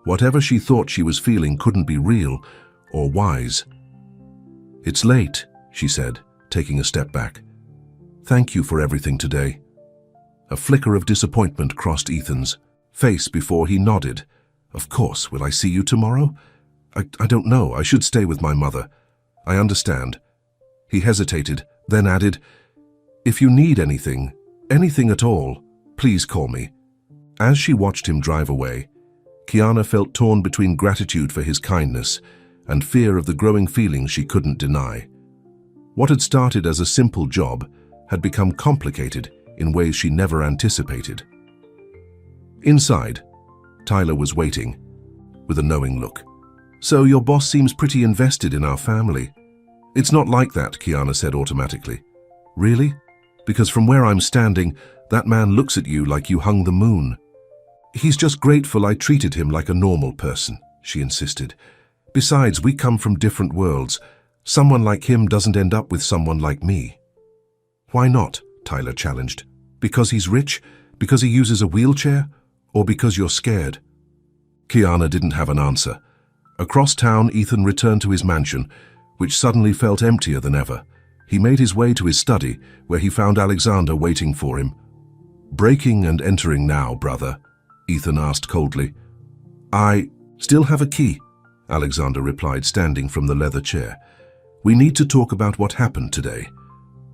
Whatever she thought she was feeling couldn't be real or wise. "It's late," she said, taking a step back. "Thank you for everything today." A flicker of disappointment crossed Ethan's face before he nodded. "Of course, will I see you tomorrow?" I don't know, I should stay with my mother." "I understand." He hesitated, then added, "If you need anything at all, please call me." As she watched him drive away, Kiana felt torn between gratitude for his kindness and fear of the growing feelings she couldn't deny. What had started as a simple job had become complicated in ways she never anticipated. Inside, Tyler was waiting, with a knowing look. "So your boss seems pretty invested in our family." "It's not like that," Kiana said automatically. "Really? Because from where I'm standing, that man looks at you like you hung the moon." "He's just grateful I treated him like a normal person," she insisted. "Besides, we come from different worlds. Someone like him doesn't end up with someone like me." "Why not?" Tyler challenged. "Because he's rich? Because he uses a wheelchair? Or because you're scared?" Kiana didn't have an answer. Across town, Ethan returned to his mansion, which suddenly felt emptier than ever. He made his way to his study, where he found Alexander waiting for him. "Breaking and entering now, brother?" Ethan asked coldly. "I still have a key," Alexander replied, standing from the leather chair. "We need to talk about what happened today."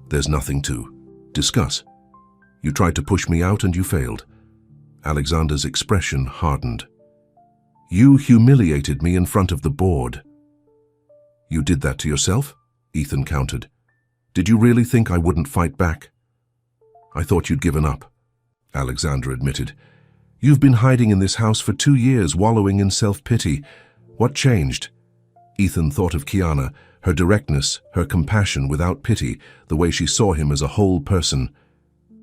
"There's nothing to discuss. You tried to push me out and you failed." Alexander's expression hardened. "You humiliated me in front of the board." "You did that to yourself?" Ethan countered. "Did you really think I wouldn't fight back?" "I thought you'd given up," Alexander admitted. "You've been hiding in this house for 2 years, wallowing in self-pity. What changed?" Ethan thought of Kiana, her directness, her compassion without pity, the way she saw him as a whole person.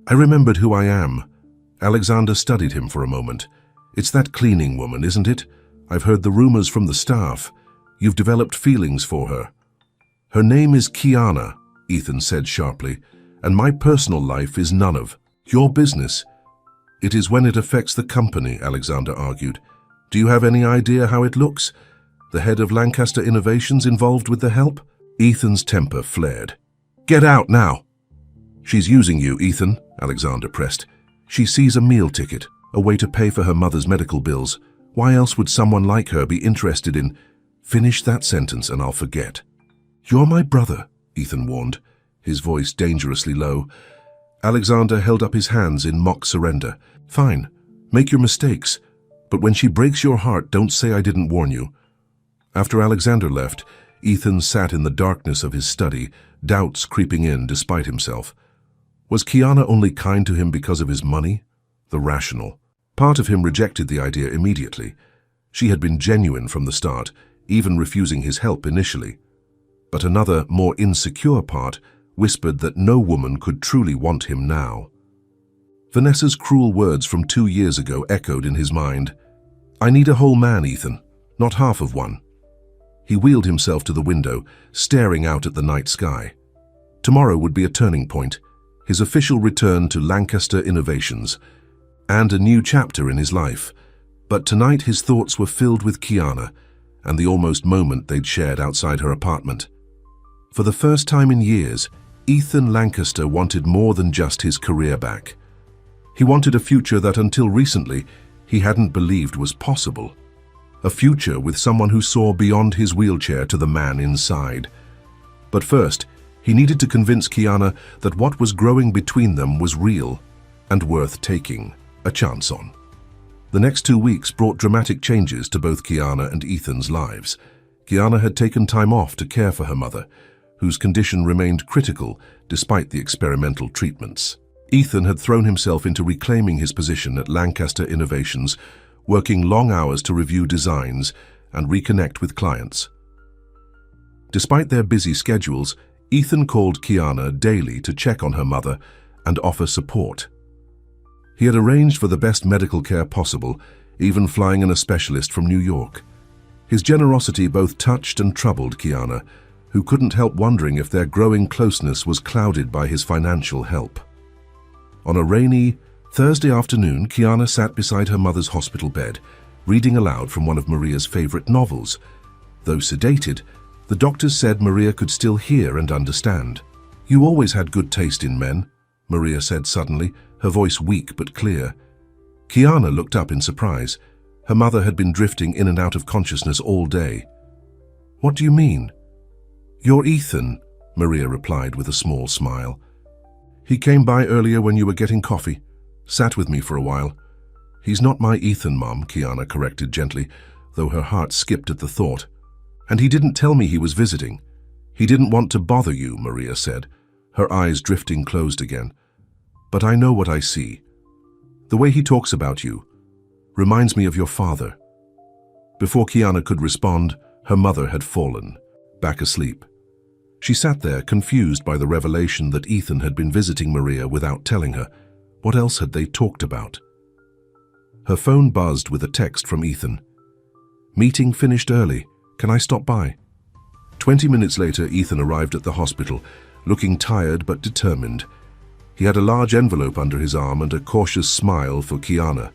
"I remembered who I am." Alexander studied him for a moment. "It's that cleaning woman, isn't it? I've heard the rumors from the staff. You've developed feelings for her." "Her name is Kiana," Ethan said sharply, "and my personal life is none of your business." "It is when it affects the company," Alexander argued. "Do you have any idea how it looks? The head of Lancaster Innovations involved with the help?" Ethan's temper flared. "Get out now!" "She's using you, Ethan," Alexander pressed. "She sees a meal ticket, a way to pay for her mother's medical bills. Why else would someone like her be interested in—" "Finish that sentence and I'll forget." "You're my brother," Ethan warned, his voice dangerously low. Alexander held up his hands in mock surrender. "Fine, make your mistakes, but when she breaks your heart, don't say I didn't warn you." After Alexander left, Ethan sat in the darkness of his study, doubts creeping in despite himself. Was Kiana only kind to him because of his money? The rational. Part of him rejected the idea immediately. She had been genuine from the start, even refusing his help initially. But another, more insecure part whispered that no woman could truly want him now. Vanessa's cruel words from 2 years ago echoed in his mind. "I need a whole man, Ethan, not half of one." He wheeled himself to the window, staring out at the night sky. Tomorrow would be a turning point, his official return to Lancaster Innovations, and a new chapter in his life. But tonight his thoughts were filled with Kiana and the almost moment they'd shared outside her apartment. For the first time in years, Ethan Lancaster wanted more than just his career back. He wanted a future that until recently he hadn't believed was possible. A future with someone who saw beyond his wheelchair to the man inside. But first, he needed to convince Kiana that what was growing between them was real and worth taking a chance on. The next 2 weeks brought dramatic changes to both Kiana and Ethan's lives. Kiana had taken time off to care for her mother, whose condition remained critical despite the experimental treatments. Ethan had thrown himself into reclaiming his position at Lancaster Innovations, working long hours to review designs and reconnect with clients. Despite their busy schedules, Ethan called Kiana daily to check on her mother and offer support. He had arranged for the best medical care possible, even flying in a specialist from New York. His generosity both touched and troubled Kiana, who couldn't help wondering if their growing closeness was clouded by his financial help. On a rainy Thursday afternoon, Kiana sat beside her mother's hospital bed, reading aloud from one of Maria's favorite novels. Though sedated, the doctors said Maria could still hear and understand. "You always had good taste in men," Maria said suddenly, her voice weak but clear. Kiana looked up in surprise. Her mother had been drifting in and out of consciousness all day. "What do you mean?" "You're Ethan," Maria replied with a small smile. "He came by earlier when you were getting coffee. Sat with me for a while." "He's not my Ethan, Mom," Kiana corrected gently, though her heart skipped at the thought. "And he didn't tell me he was visiting. He didn't want to bother you," Maria said, her eyes drifting closed again. "But I know what I see. The way he talks about you reminds me of your father." Before Kiana could respond, her mother had fallen, back asleep. She sat there, confused by the revelation that Ethan had been visiting Maria without telling her. What else had they talked about? Her phone buzzed with a text from Ethan. "Meeting finished early. Can I stop by?" 20 minutes later, Ethan arrived at the hospital, looking tired but determined. He had a large envelope under his arm and a cautious smile for Kiana.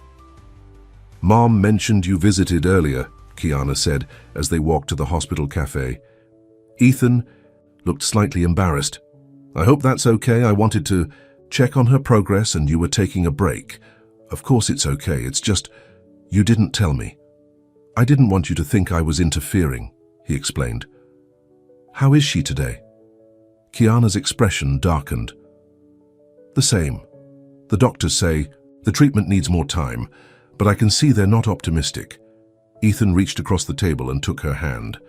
"Mom mentioned you visited earlier," Kiana said as they walked to the hospital cafe. Ethan looked slightly embarrassed. "I hope that's okay. I wanted to check on her progress and you were taking a break." "Of course it's okay. It's just, you didn't tell me." "I didn't want you to think I was interfering," he explained. "How is she today?" Kiana's expression darkened. "The same. The doctors say the treatment needs more time, but I can see they're not optimistic." Ethan reached across the table and took her hand.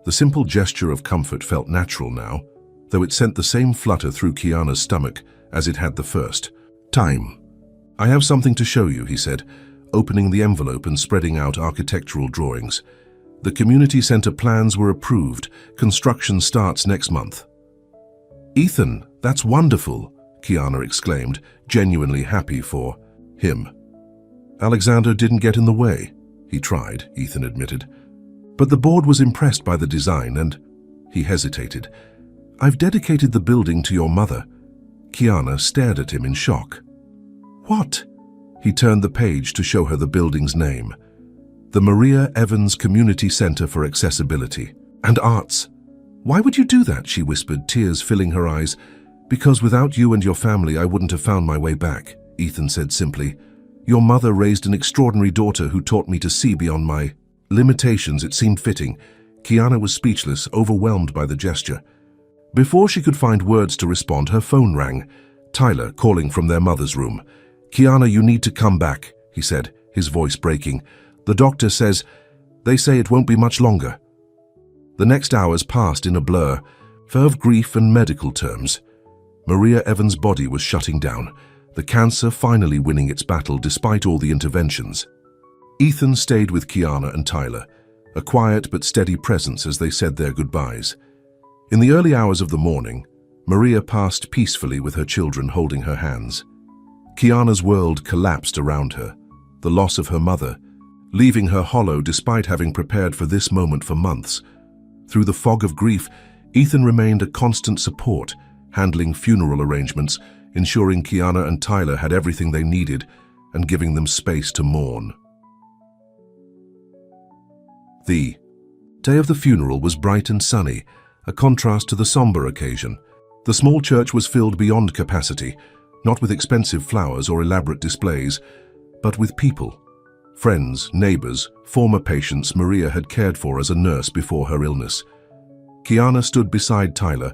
The simple gesture of comfort felt natural now, though it sent the same flutter through Kiana's stomach as it had the first time. "I have something to show you," he said, opening the envelope and spreading out architectural drawings. "The community center plans were approved. Construction starts next month." "Ethan, that's wonderful," Kiana exclaimed, genuinely happy for him. "Alexander didn't get in the way." "He tried," Ethan admitted. "But the board was impressed by the design and—" He hesitated. "I've dedicated the building to your mother." Kiana stared at him in shock. "What?" He turned the page to show her the building's name. "The Maria Evans Community Center for Accessibility and Arts." "Why would you do that?" she whispered, tears filling her eyes. "Because without you and your family, I wouldn't have found my way back," Ethan said simply. "Your mother raised an extraordinary daughter who taught me to see beyond my limitations." It seemed fitting. Kiana was speechless, overwhelmed by the gesture. Before she could find words to respond, her phone rang. Tyler calling from their mother's room. "Kiana, you need to come back," he said, his voice breaking. "The doctor says, they say it won't be much longer." The next hours passed in a blur, full of grief and medical terms. Maria Evans' body was shutting down, the cancer finally winning its battle despite all the interventions. Ethan stayed with Kiana and Tyler, a quiet but steady presence as they said their goodbyes. In the early hours of the morning, Maria passed peacefully with her children holding her hands. Kiana's world collapsed around her, the loss of her mother, leaving her hollow despite having prepared for this moment for months. Through the fog of grief, Ethan remained a constant support, handling funeral arrangements, ensuring Kiana and Tyler had everything they needed, and giving them space to mourn. The day of the funeral was bright and sunny, a contrast to the somber occasion. The small church was filled beyond capacity, not with expensive flowers or elaborate displays, but with people. Friends, neighbors, former patients Maria had cared for as a nurse before her illness. Kiana stood beside Tyler,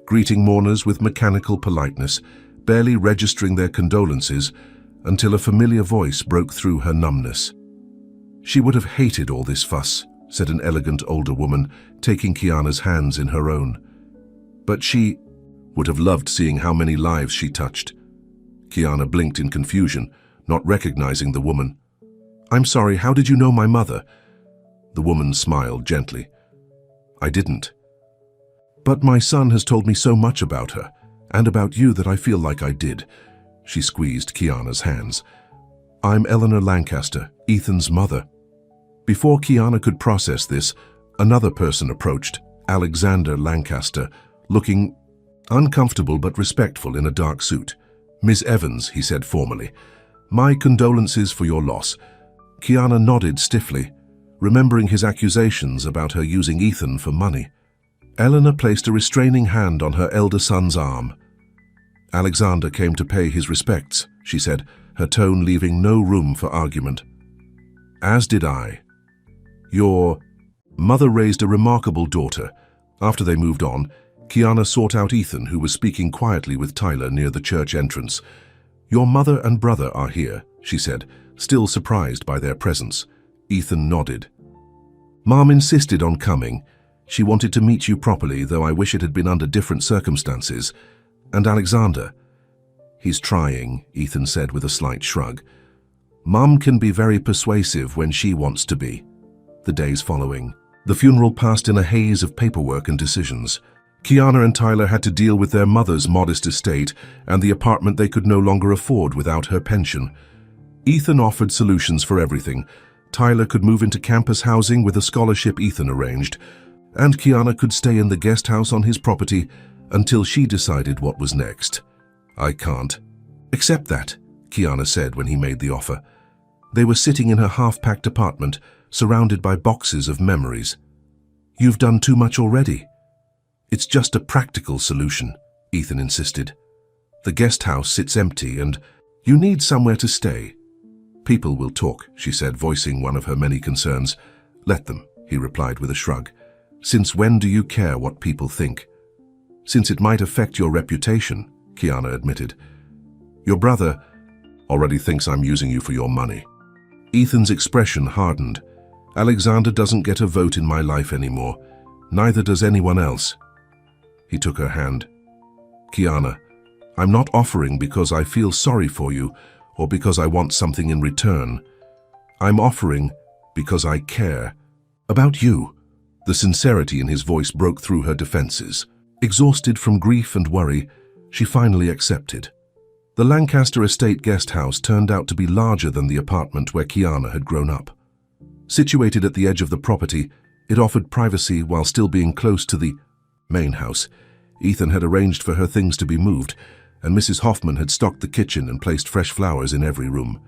greeting mourners with mechanical politeness, barely registering their condolences until a familiar voice broke through her numbness. "She would have hated all this fuss," said an elegant older woman, taking Kiana's hands in her own. "But she would have loved seeing how many lives she touched." Kiana blinked in confusion, not recognizing the woman. "I'm sorry, how did you know my mother?" The woman smiled gently. "I didn't. But my son has told me so much about her, and about you, that I feel like I did." She squeezed Kiana's hands. "I'm Eleanor Lancaster, Ethan's mother." Before Kiana could process this, another person approached, Alexander Lancaster, looking uncomfortable but respectful in a dark suit. "Miss Evans," he said formally, "my condolences for your loss." Kiana nodded stiffly, remembering his accusations about her using Ethan for money. Eleanor placed a restraining hand on her elder son's arm. "Alexander came to pay his respects," she said, her tone leaving no room for argument. "As did I. Your mother raised a remarkable daughter." After they moved on, Kiana sought out Ethan, who was speaking quietly with Tyler near the church entrance. "Your mother and brother are here," she said, still surprised by their presence. Ethan nodded. "Mom insisted on coming. She wanted to meet you properly, though I wish it had been under different circumstances. And Alexander." "He's trying," Ethan said with a slight shrug. "Mom can be very persuasive when she wants to be." The days following, the funeral passed in a haze of paperwork and decisions. Kiana and Tyler had to deal with their mother's modest estate and the apartment they could no longer afford without her pension. Ethan offered solutions for everything. Tyler could move into campus housing with a scholarship Ethan arranged, and Kiana could stay in the guest house on his property until she decided what was next. "I can't accept that," Kiana said when he made the offer. They were sitting in her half-packed apartment, surrounded by boxes of memories. "You've done too much already." "It's just a practical solution," Ethan insisted. "The guest house sits empty and you need somewhere to stay." "People will talk," she said, voicing one of her many concerns. "Let them," he replied with a shrug. "Since when do you care what people think?" "Since it might affect your reputation," Kiana admitted. "Your brother already thinks I'm using you for your money." Ethan's expression hardened. "Alexander doesn't get a vote in my life anymore. Neither does anyone else." He took her hand. "Kiana, I'm not offering because I feel sorry for you or because I want something in return. I'm offering because I care about you." The sincerity in his voice broke through her defenses. Exhausted from grief and worry, she finally accepted. The Lancaster Estate guest house turned out to be larger than the apartment where Kiana had grown up. Situated at the edge of the property, it offered privacy while still being close to the main house. Ethan had arranged for her things to be moved, and Mrs. Hoffman had stocked the kitchen and placed fresh flowers in every room.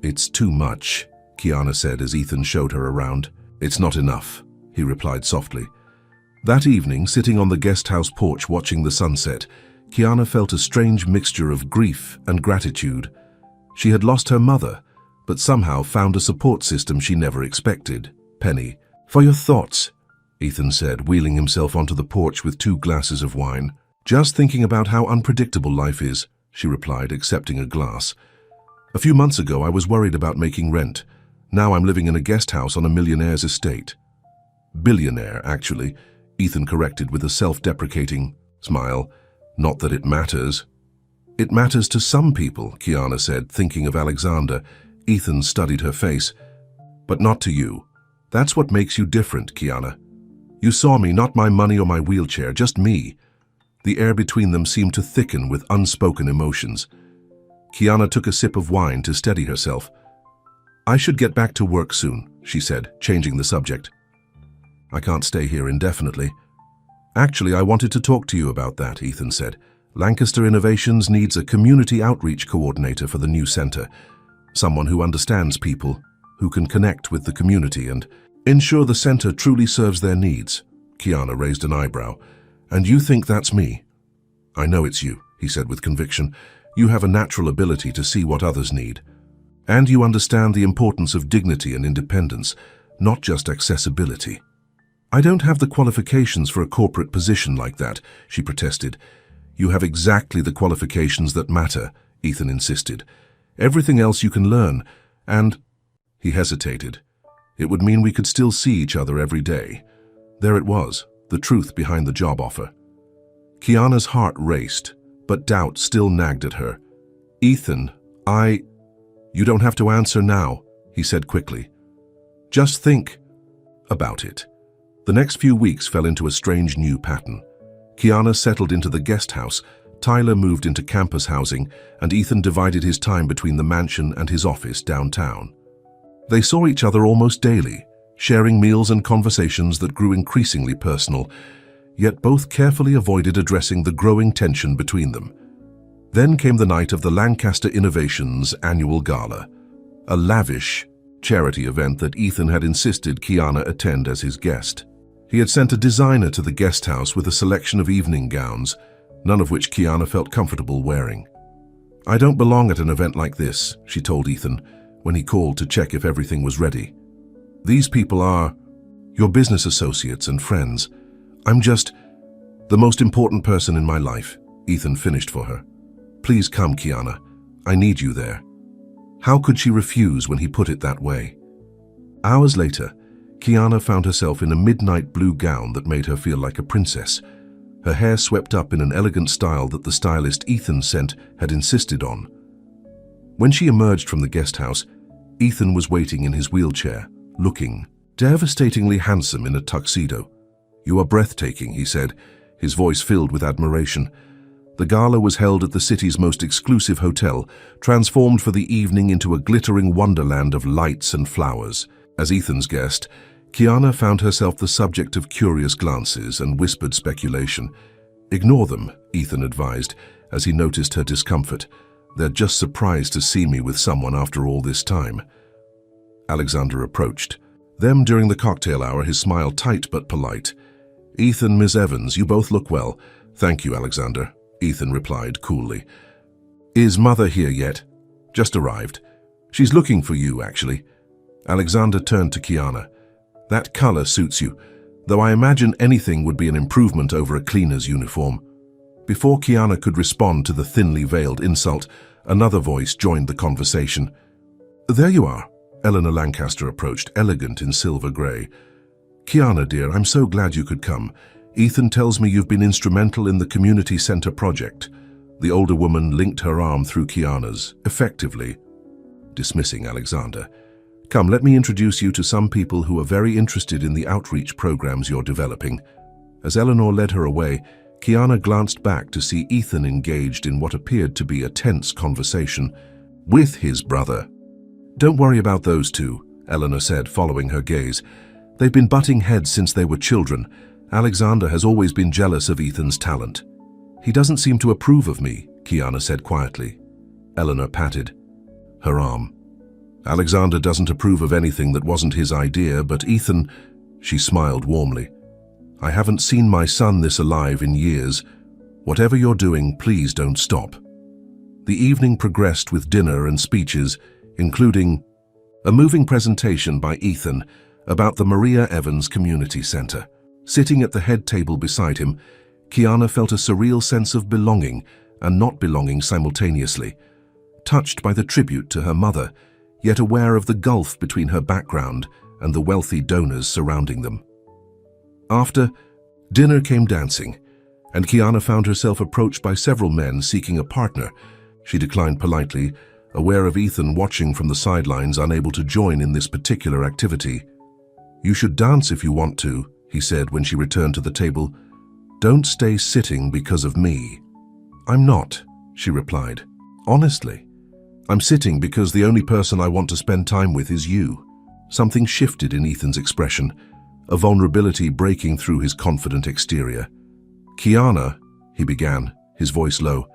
"It's too much," Kiana said as Ethan showed her around. "It's not enough," he replied softly. That evening, sitting on the guest house porch watching the sunset, Kiana felt a strange mixture of grief and gratitude. She had lost her mother, but somehow found a support system she never expected. "Penny, for your thoughts," Ethan said, wheeling himself onto the porch with 2 glasses of wine. "Just thinking about how unpredictable life is," she replied, accepting a glass. "A few months ago, I was worried about making rent. Now I'm living in a guest house on a millionaire's estate." "Billionaire, actually," Ethan corrected with a self-deprecating smile. "Not that it matters." "It matters to some people," Kiana said, thinking of Alexander. Ethan studied her face. "But not to you. That's what makes you different, Kiana. You saw me, not my money or my wheelchair, just me." The air between them seemed to thicken with unspoken emotions. Kiana took a sip of wine to steady herself. "I should get back to work soon," she said, changing the subject. "I can't stay here indefinitely." "Actually, I wanted to talk to you about that," Ethan said. "Lancaster Innovations needs a community outreach coordinator for the new center. Someone who understands people, who can connect with the community and ensure the center truly serves their needs." Kiana raised an eyebrow. "And you think that's me?" "I know it's you," he said with conviction. "You have a natural ability to see what others need. And you understand the importance of dignity and independence, not just accessibility." "I don't have the qualifications for a corporate position like that," she protested. "You have exactly the qualifications that matter," Ethan insisted. "Everything else you can learn, and—" He hesitated. "It would mean we could still see each other every day." There it was, the truth behind the job offer. Kiana's heart raced, but doubt still nagged at her. "Ethan, You don't have to answer now," he said quickly. "Just think about it." The next few weeks fell into a strange new pattern. Kiana settled into the guest house, Tyler moved into campus housing, and Ethan divided his time between the mansion and his office downtown. They saw each other almost daily, sharing meals and conversations that grew increasingly personal, yet both carefully avoided addressing the growing tension between them. Then came the night of the Lancaster Innovations annual gala, a lavish charity event that Ethan had insisted Kiana attend as his guest. He had sent a designer to the guest house with a selection of evening gowns, none of which Kiana felt comfortable wearing. "I don't belong at an event like this," she told Ethan when he called to check if everything was ready. "These people are your business associates and friends. I'm just the most important person in my life," Ethan finished for her. "Please come, Kiana. I need you there." How could she refuse when he put it that way? Hours later, Kiana found herself in a midnight blue gown that made her feel like a princess, her hair swept up in an elegant style that the stylist Ethan sent had insisted on. When she emerged from the guest house, Ethan was waiting in his wheelchair, looking devastatingly handsome in a tuxedo. "You are breathtaking," he said, his voice filled with admiration. The gala was held at the city's most exclusive hotel, transformed for the evening into a glittering wonderland of lights and flowers. As Ethan's guest, Kiana found herself the subject of curious glances and whispered speculation. "Ignore them," Ethan advised, as he noticed her discomfort. "They're just surprised to see me with someone after all this time." Alexander approached. Them during the cocktail hour, his smile tight but polite. "Ethan, Miss Evans, you both look well." "Thank you, Alexander," Ethan replied coolly. "Is Mother here yet?" "Just arrived. She's looking for you, actually." Alexander turned to Kiana. "That color suits you, though I imagine anything would be an improvement over a cleaner's uniform." Before Kiana could respond to the thinly veiled insult, another voice joined the conversation. "There you are." Eleanor Lancaster approached, elegant in silver gray. "Kiana, dear, I'm so glad you could come. Ethan tells me you've been instrumental in the community center project." The older woman linked her arm through Kiana's, effectively dismissing Alexander. "Come, let me introduce you to some people who are very interested in the outreach programs you're developing." As Eleanor led her away, Kiana glanced back to see Ethan engaged in what appeared to be a tense conversation with his brother. "Don't worry about those two," Eleanor said, following her gaze. "They've been butting heads since they were children. Alexander has always been jealous of Ethan's talent." "He doesn't seem to approve of me," Kiana said quietly. Eleanor patted her arm. "Alexander doesn't approve of anything that wasn't his idea, but Ethan..." She smiled warmly. "I haven't seen my son this alive in years. Whatever you're doing, please don't stop." The evening progressed with dinner and speeches, including a moving presentation by Ethan about the Maria Evans Community Center. Sitting at the head table beside him, Kiana felt a surreal sense of belonging and not belonging simultaneously, touched by the tribute to her mother, yet aware of the gulf between her background and the wealthy donors surrounding them. After dinner came dancing, and Kiana found herself approached by several men seeking a partner. She declined politely, aware of Ethan watching from the sidelines, unable to join in this particular activity. "You should dance if you want to," he said when she returned to the table. "Don't stay sitting because of me." "I'm not," she replied. "Honestly, I'm sitting because the only person I want to spend time with is you." Something shifted in Ethan's expression, a vulnerability breaking through his confident exterior. "Kiana," he began, his voice low,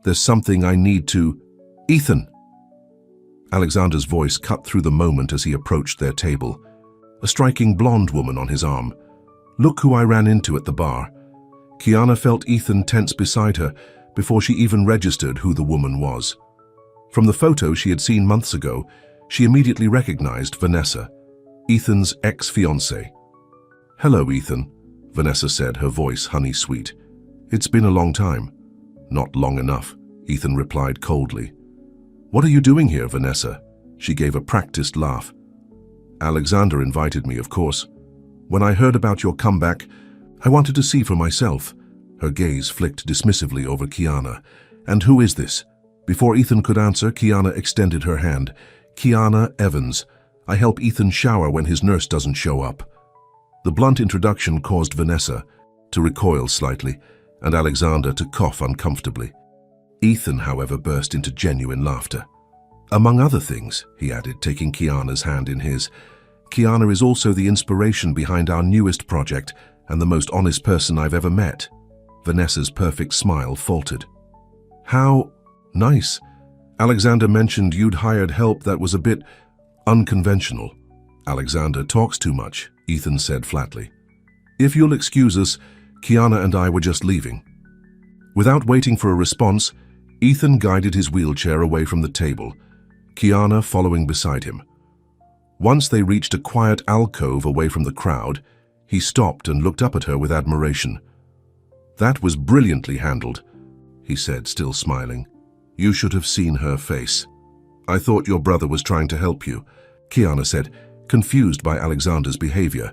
"there's something I need to..." "Ethan!" Alexander's voice cut through the moment as he approached their table, a striking blonde woman on his arm. "Look who I ran into at the bar." Kiana felt Ethan tense beside her before she even registered who the woman was. From the photo she had seen months ago, she immediately recognized Vanessa, Ethan's ex-fiancée. "Hello, Ethan," Vanessa said, her voice honey-sweet. "It's been a long time." "Not long enough," Ethan replied coldly. "What are you doing here, Vanessa?" She gave a practiced laugh. "Alexander invited me, of course. When I heard about your comeback, I wanted to see for myself." Her gaze flicked dismissively over Kiana. "And who is this?" Before Ethan could answer, Kiana extended her hand. "Kiana Evans. I help Ethan shower when his nurse doesn't show up." The blunt introduction caused Vanessa to recoil slightly and Alexander to cough uncomfortably. Ethan, however, burst into genuine laughter. Among other things, he added, taking Kiana's hand in his. Kiana is also the inspiration behind our newest project and the most honest person I've ever met. Vanessa's perfect smile faltered. How nice. Alexander mentioned you'd hired help that was a bit unconventional. Alexander talks too much, Ethan said flatly. If you'll excuse us, Kiana and I were just leaving. Without waiting for a response, Ethan guided his wheelchair away from the table, Kiana following beside him. Once they reached a quiet alcove away from the crowd, he stopped and looked up at her with admiration. That was brilliantly handled, he said, still smiling. You should have seen her face. I thought your brother was trying to help you, Kiana said, confused by Alexander's behavior.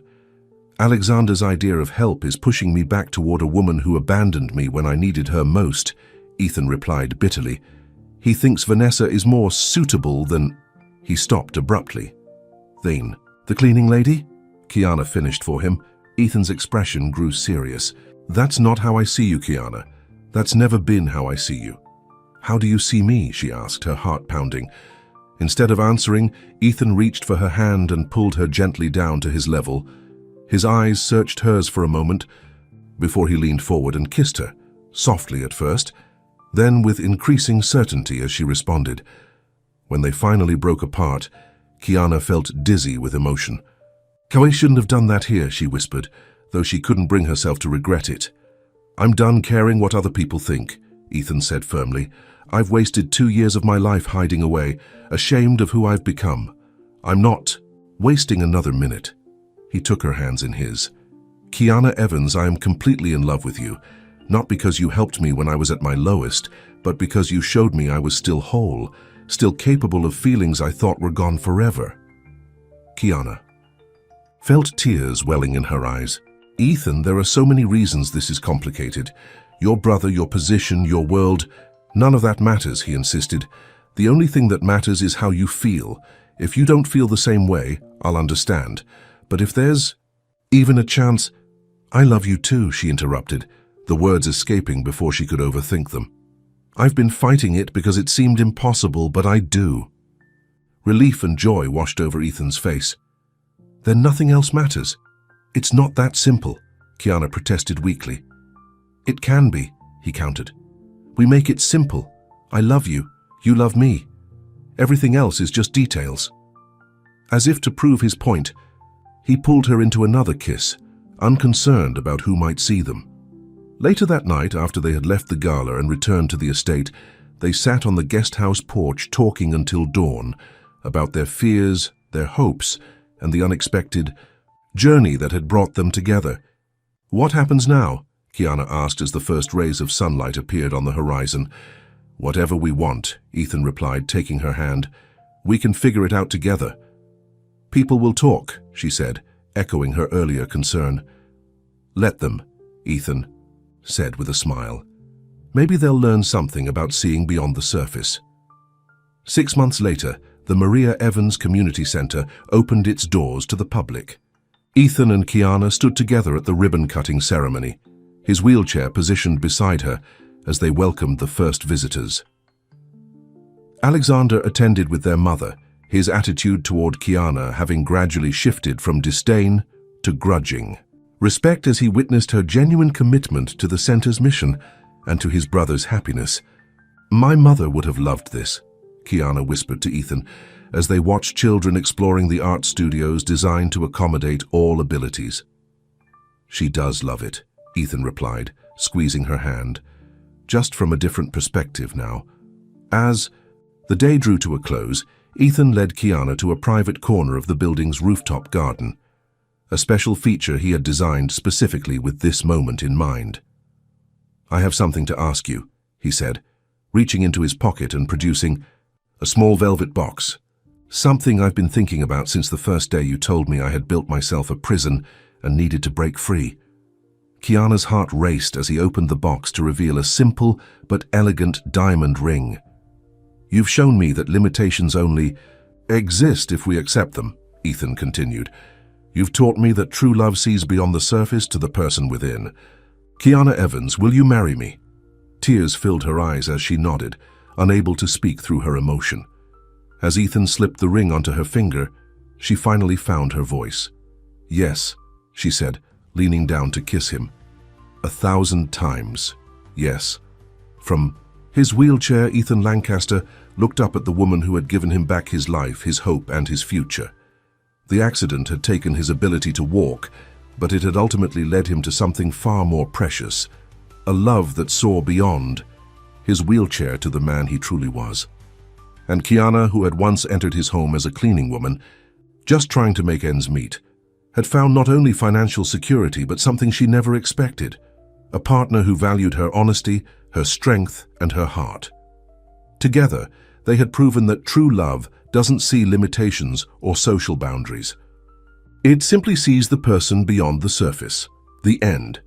Alexander's idea of help is pushing me back toward a woman who abandoned me when I needed her most, Ethan replied bitterly. He thinks Vanessa is more suitable than... He stopped abruptly. Then, the cleaning lady? Kiana finished for him. Ethan's expression grew serious. That's not how I see you, Kiana. That's never been how I see you. How do you see me? She asked, her heart pounding. Instead of answering, Ethan reached for her hand and pulled her gently down to his level. His eyes searched hers for a moment before he leaned forward and kissed her, softly at first, then with increasing certainty as she responded. When they finally broke apart, Kiana felt dizzy with emotion. I shouldn't have done that here, she whispered, though she couldn't bring herself to regret it. I'm done caring what other people think, Ethan said firmly. I've wasted 2 years of my life hiding away, ashamed of who I've become. I'm not wasting another minute. He took her hands in his. Kiana Evans, I am completely in love with you, not because you helped me when I was at my lowest, but because you showed me I was still whole, still capable of feelings I thought were gone forever. Kiana felt tears welling in her eyes. Ethan, there are so many reasons this is complicated. Your brother, your position, your world, none of that matters, he insisted. The only thing that matters is how you feel. If you don't feel the same way, I'll understand. But if there's even a chance... I love you too, she interrupted, the words escaping before she could overthink them. I've been fighting it because it seemed impossible, but I do. Relief and joy washed over Ethan's face. Then nothing else matters. It's not that simple, Kiana protested weakly. It can be, he countered. We make it simple. I love you. You love me. Everything else is just details. As if to prove his point, he pulled her into another kiss, unconcerned about who might see them. Later that night, after they had left the gala and returned to the estate, they sat on the guest house porch talking until dawn about their fears, their hopes, and the unexpected journey that had brought them together. What happens now? Kiana asked as the first rays of sunlight appeared on the horizon. Whatever we want, Ethan replied, taking her hand. We can figure it out together. People will talk, she said, echoing her earlier concern. Let them, Ethan said with a smile. Maybe they'll learn something about seeing beyond the surface. 6 months later, the Maria Evans Community Center opened its doors to the public. Ethan and Kiana stood together at the ribbon-cutting ceremony, his wheelchair positioned beside her as they welcomed the first visitors. Alexander attended with their mother, his attitude toward Kiana having gradually shifted from disdain to grudging. Respect as he witnessed her genuine commitment to the center's mission and to his brother's happiness. My mother would have loved this, Kiana whispered to Ethan, as they watched children exploring the art studios designed to accommodate all abilities. She does love it, Ethan replied, squeezing her hand, just from a different perspective now. As the day drew to a close, Ethan led Kiana to a private corner of the building's rooftop garden, a special feature he had designed specifically with this moment in mind. I have something to ask you, he said, reaching into his pocket and producing a small velvet box. Something I've been thinking about since the first day you told me I had built myself a prison and needed to break free. Kiana's heart raced as he opened the box to reveal a simple but elegant diamond ring. You've shown me that limitations only exist if we accept them, Ethan continued. You've taught me that true love sees beyond the surface to the person within. Kiana Evans, will you marry me? Tears filled her eyes as she nodded, unable to speak through her emotion. As Ethan slipped the ring onto her finger, she finally found her voice. "Yes," she said, leaning down to kiss him. 1,000 times, yes. From his wheelchair, Ethan Lancaster looked up at the woman who had given him back his life, his hope, and his future. The accident had taken his ability to walk, but it had ultimately led him to something far more precious, a love that saw beyond his wheelchair to the man he truly was. And Kiana, who had once entered his home as a cleaning woman, just trying to make ends meet, had found not only financial security but something she never expected, a partner who valued her honesty, her strength, and her heart. Together, they had proven that true love doesn't see limitations or social boundaries. It simply sees the person beyond the surface, the end,